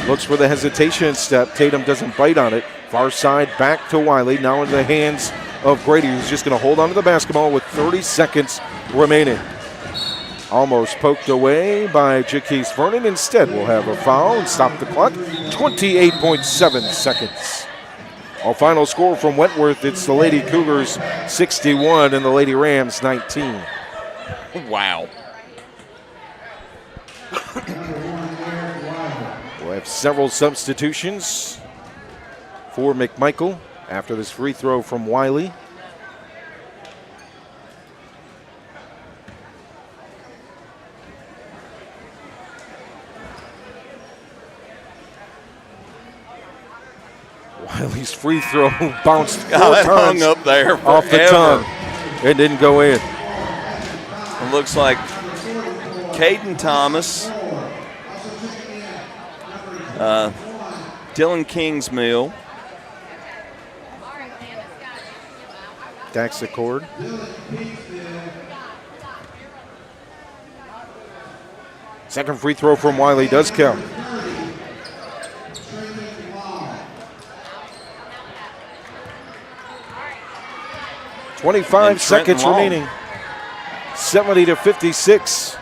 Looks for the hesitation step. Tatum doesn't bite on it. Far side back to Wiley. Now in the hands of Grady, who's just going to hold on to the basketball with 30 seconds remaining. Almost poked away by Jaquise Vernon. Instead, we'll have a foul and stop the clock. 28.7 seconds. Our final score from Wentworth, it's the Lady Cougars 61 and the Lady Rams 19. Wow. We'll have several substitutions for McMichael after this free throw from Wiley. Wiley's free throw bounced 4 that times hung up there off the tongue. It didn't go in. It looks like Caden Thomas, Dylan Kingsmill, Dax Accord. Second free throw from Wiley does count. .25 seconds remaining. 70-56.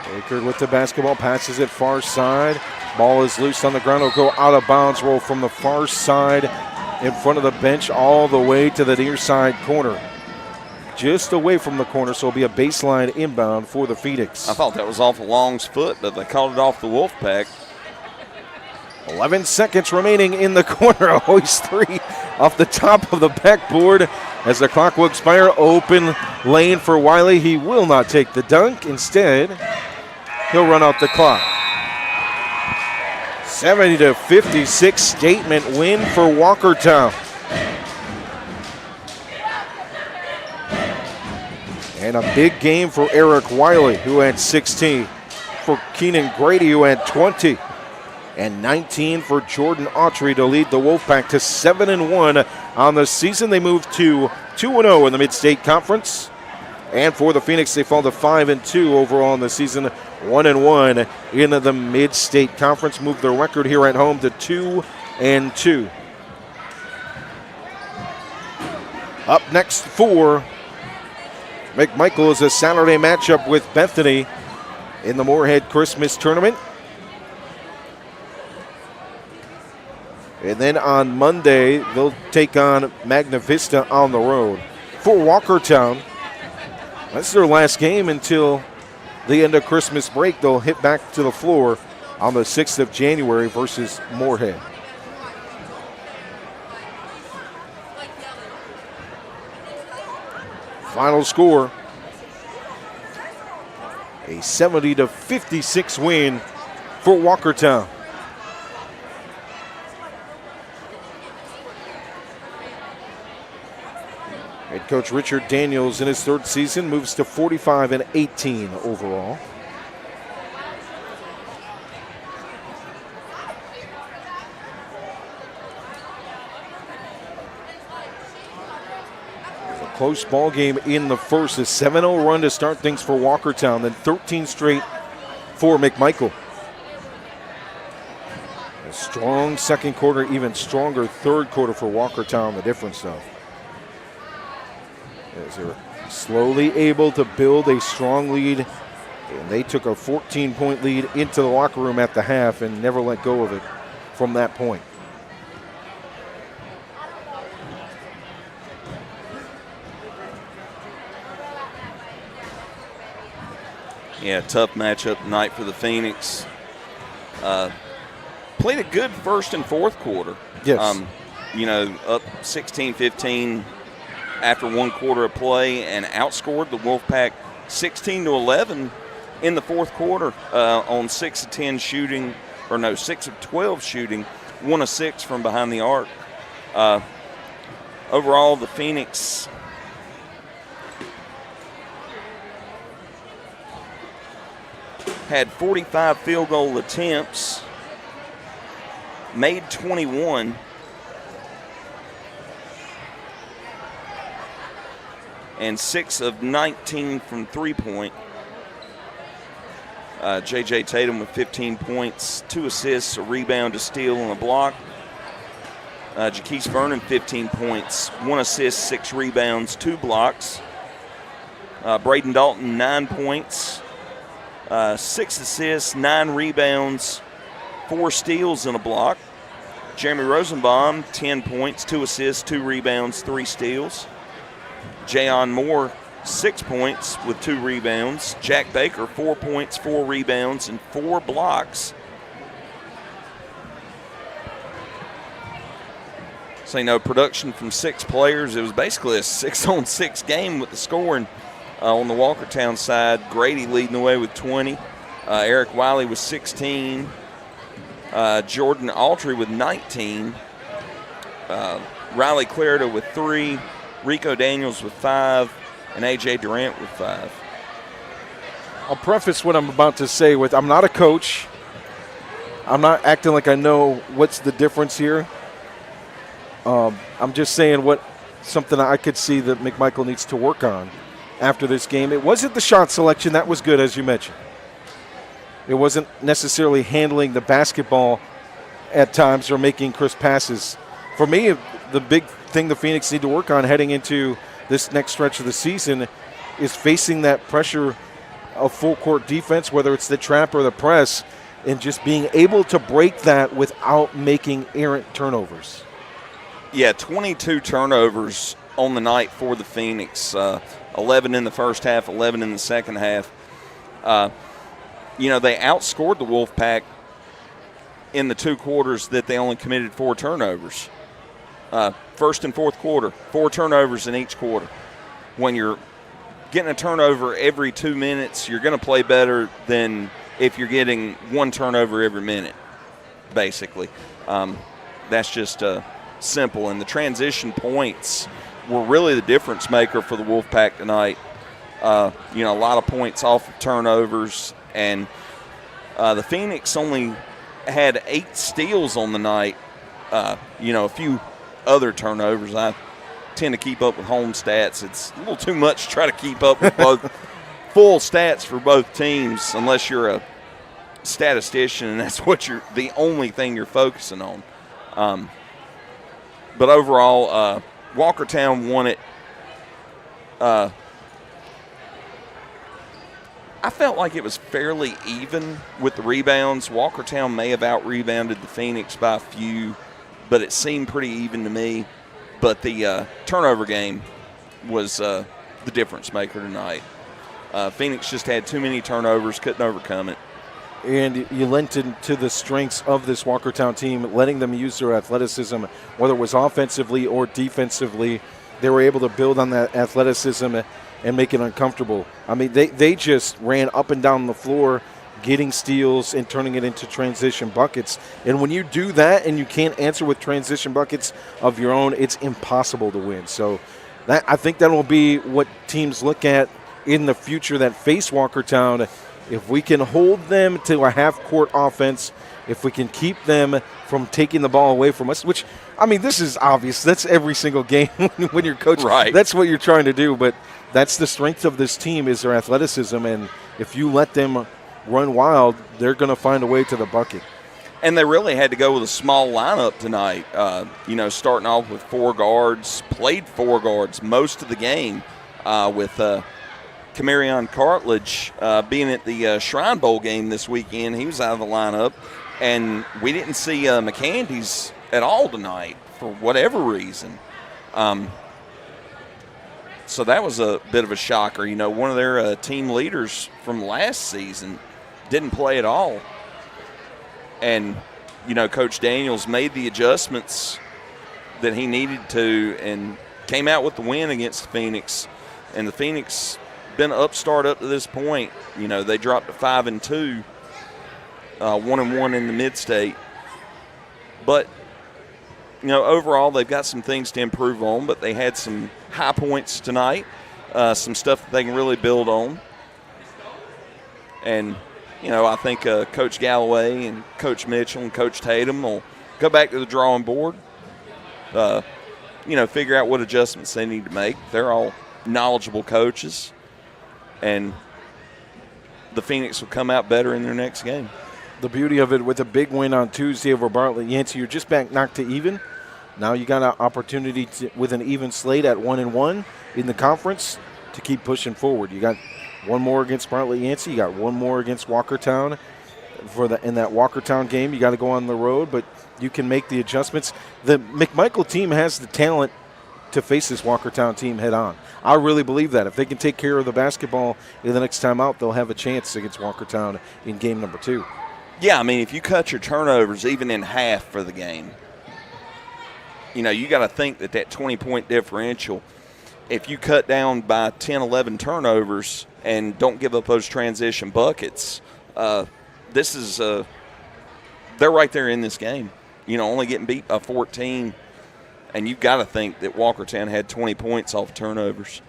Baker with the basketball, passes it far side. Ball is loose on the ground. It'll go out of bounds, roll from the far side in front of the bench all the way to the near side corner. Just away from the corner, so it'll be a baseline inbound for the Phoenix. I thought that was off of Long's foot, but they called it off the Wolfpack. 11 seconds remaining in the corner. A hoist 3 off the top of the backboard as the clock will expire. Open lane for Wiley. He will not take the dunk. Instead, he'll run out the clock. 70-56 statement win for Walkertown. And a big game for Eric Wiley, who had 16. For Keenan Grady, who had 20. And 19 for Jordan Autry to lead the Wolfpack to 7-1 on the season. They move to 2-0 in the Mid-State Conference. And for the Phoenix, they fall to 5-2 overall in the season. 1-1 in the Mid-State Conference. Move their record here at home to 2-2. Up next for McMichael is a Saturday matchup with Bethany in the Moorhead Christmas Tournament. And then on Monday, they'll take on Magna Vista on the road. For Walkertown, that's their last game until the end of Christmas break. They'll hit back to the floor on the 6th of January versus Moorhead. Final score, a 70-56 win for Walkertown. Head coach Richard Daniels in his 3rd season moves to 45-18 overall. A close ball game in the first. A 7-0 run to start things for Walkertown, then 13 straight for McMichael. A strong second quarter, even stronger third quarter for Walkertown. The difference, though, as they're slowly able to build a strong lead. And they took a 14-point lead into the locker room at the half and never let go of it from that point. Yeah, tough matchup tonight for the Phoenix. Played a good first and fourth quarter. Yes. Up 16-15 after one quarter of play and outscored the Wolfpack 16-11 in the fourth quarter on 6 of 12 shooting, 1 of 6 from behind the arc. Overall, the Phoenix had 45 field goal attempts, made 21. And 6 of 19 from three-point. J.J. Tatum with 15 points, 2 assists, a rebound, a steal, and a block. Jaquise Vernon, 15 points, 1 assist, 6 rebounds, 2 blocks. Braden Dalton, 9 points, 6 assists, 9 rebounds, 4 steals, and a block. Jeremy Rosenbaum, 10 points, 2 assists, 2 rebounds, 3 steals. Jayon Moore, 6 points with 2 rebounds. Jack Baker, 4 points, 4 rebounds, and 4 blocks. So, production from 6 players. It was basically a 6-on-6 game with the scoring on the Walkertown side. Grady leading the way with 20. Eric Wiley with 16. Jordan Autry with 19. Riley Clarida with 3. Rico Daniels with 5, and A.J. Durant with 5. I'll preface what I'm about to say with I'm not a coach. I'm not acting like I know what's the difference here. I'm just saying something I could see that McMichael needs to work on after this game. It wasn't the shot selection. That was good, as you mentioned. It wasn't necessarily handling the basketball at times or making crisp passes. For me, the big thing the Phoenix need to work on heading into this next stretch of the season is facing that pressure of full court defense, whether it's the trap or the press, and just being able to break that without making errant turnovers. Yeah, 22 turnovers on the night for the Phoenix. 11 in the first half, 11 in the second half. They outscored the Wolfpack in the 2 quarters that they only committed 4 turnovers. First and fourth quarter, 4 turnovers in each quarter. When you're getting a turnover every 2 minutes, you're going to play better than if you're getting 1 turnover every minute, basically. That's just simple. And the transition points were really the difference maker for the Wolfpack tonight. A lot of points off of turnovers. And the Phoenix only had 8 steals on the night. A few other turnovers. I tend to keep up with home stats. It's a little too much to try to keep up with both full stats for both teams unless you're a statistician and that's the only thing you're focusing on. But overall, Walkertown won it. I felt like it was fairly even with the rebounds. Walkertown may have out-rebounded the Phoenix by a few, but it seemed pretty even to me. But the turnover game was the difference maker tonight. Phoenix just had too many turnovers, couldn't overcome it. And you lent into the strengths of this Walkertown team, letting them use their athleticism, whether it was offensively or defensively. They were able to build on that athleticism and make it uncomfortable. I mean, they just ran up and down the floor, getting steals and turning it into transition buckets. And when you do that and you can't answer with transition buckets of your own, it's impossible to win. So I think that will be what teams look at in the future that face Walkertown. If we can hold them to a half-court offense, if we can keep them from taking the ball away from us, which, I mean, this is obvious. That's every single game when you're coaching. Right. That's what you're trying to do. But that's the strength of this team is their athleticism. And if you let them run wild, they're going to find a way to the bucket. And they really had to go with a small lineup tonight, starting off with 4 guards, played 4 guards most of the game with Camarion Cartledge being at the Shrine Bowl game this weekend. He was out of the lineup. And we didn't see McCandy's at all tonight for whatever reason. So that was a bit of a shocker. One of their team leaders from last season didn't play at all. And, Coach Daniels made the adjustments that he needed to and came out with the win against Phoenix. And the Phoenix been an upstart up to this point. They dropped to 5-2, 1-1 in the mid-state. But, overall they've got some things to improve on, but they had some high points tonight, some stuff that they can really build on. And, I think Coach Galloway and Coach Mitchell and Coach Tatum will go back to the drawing board, figure out what adjustments they need to make. They're all knowledgeable coaches, and the Phoenix will come out better in their next game. The beauty of it, with a big win on Tuesday over Bartlett Yancey, you're just back knocked to even. Now you got an opportunity with an even slate at 1-1 in the conference to keep pushing forward. You got one more against Bartlett Yancey. You got one more against Walkertown. In that Walkertown game, you got to go on the road, but you can make the adjustments. The McMichael team has the talent to face this Walkertown team head on. I really believe that. If they can take care of the basketball in the next time out, they'll have a chance against Walkertown in game number 2. Yeah, if you cut your turnovers even in half for the game, you got to think that 20-point differential, if you cut down by 10, 11 turnovers and don't give up those transition buckets, they're right there in this game. Only getting beat by 14, and you've got to think that Walkertown had 20 points off turnovers.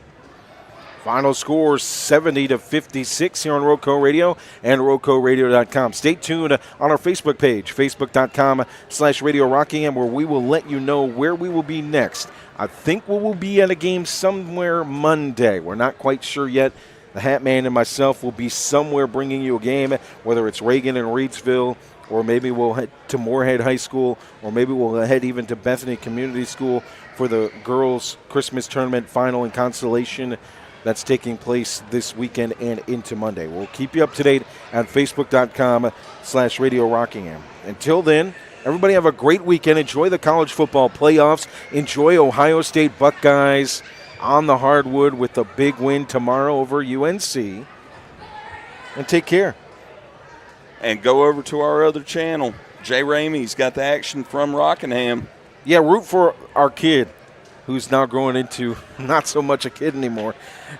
Final score 70-56 here on Roco Radio and RocoRadio.com. Stay tuned on our Facebook page, Facebook.com/Radio Rockingham, where we will let you know where we will be next. I think we will be at a game somewhere Monday. We're not quite sure yet. The Hat Man and myself will be somewhere bringing you a game, whether it's Reagan and Reedsville, or maybe we'll head to Moorhead High School, or maybe we'll head even to Bethany Community School for the girls' Christmas tournament final and consolation that's taking place this weekend and into Monday. We'll keep you up to date at Facebook.com/Radio Rockingham. Until then, everybody have a great weekend. Enjoy the college football playoffs. Enjoy Ohio State Buckeyes on the hardwood with a big win tomorrow over UNC. And take care. And go over to our other channel. Jay Ramey's got the action from Rockingham. Yeah, root for our kid, who's now growing into not so much a kid anymore.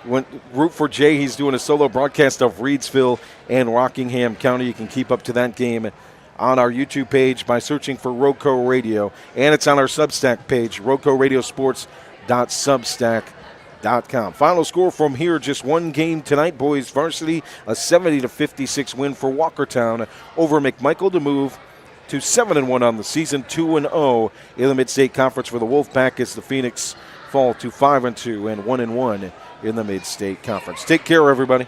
Root for Jay. He's doing a solo broadcast of Reedsville and Rockingham County. You can keep up to that game on our YouTube page by searching for Roco Radio. And it's on our Substack page, rocoradiosports.substack.com. Final score from here, just one game tonight. Boys varsity, a 70-56 win for Walkertown over McMichael to move to 7-1 on the season, 2-0 in the Mid-State Conference for the Wolfpack as the Phoenix fall to 5-2 and 1-1 in the Mid-State Conference. Take care, everybody.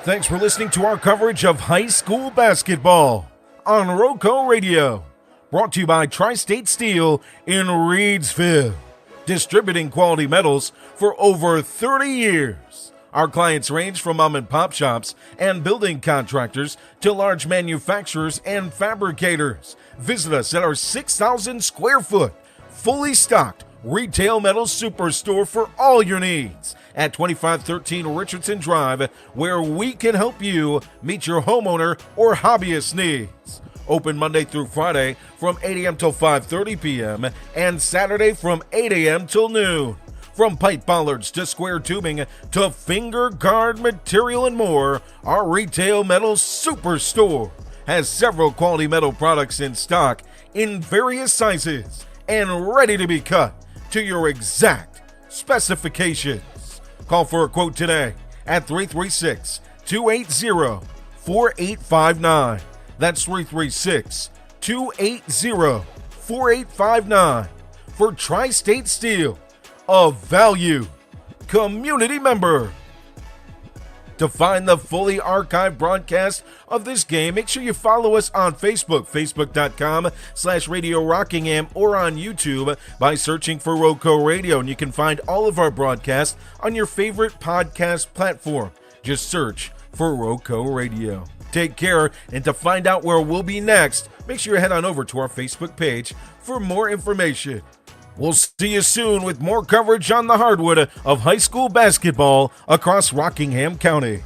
Thanks for listening to our coverage of high school basketball on Roco Radio. Brought to you by Tri-State Steel in Reedsville, distributing quality metals for over 30 years. Our clients range from mom and pop shops and building contractors to large manufacturers and fabricators. Visit us at our 6,000 square foot, fully stocked retail metal superstore for all your needs at 2513 Richardson Drive, where we can help you meet your homeowner or hobbyist needs. Open Monday through Friday from 8 a.m. till 5:30 p.m. and Saturday from 8 a.m. till noon. From pipe bollards to square tubing to finger guard material and more, our retail metal superstore has several quality metal products in stock in various sizes and ready to be cut to your exact specifications. Call for a quote today at 336-280-4859. That's 336-280-4859 for Tri-State Steel, a value community member. To find the fully archived broadcast of this game, make sure you follow us on Facebook, facebook.com/Radio Rockingham, or on YouTube by searching for Roco Radio. And you can find all of our broadcasts on your favorite podcast platform. Just search for Roco Radio. Take care, and to find out where we'll be next, make sure you head on over to our Facebook page for more information. We'll see you soon with more coverage on the hardwood of high school basketball across Rockingham County.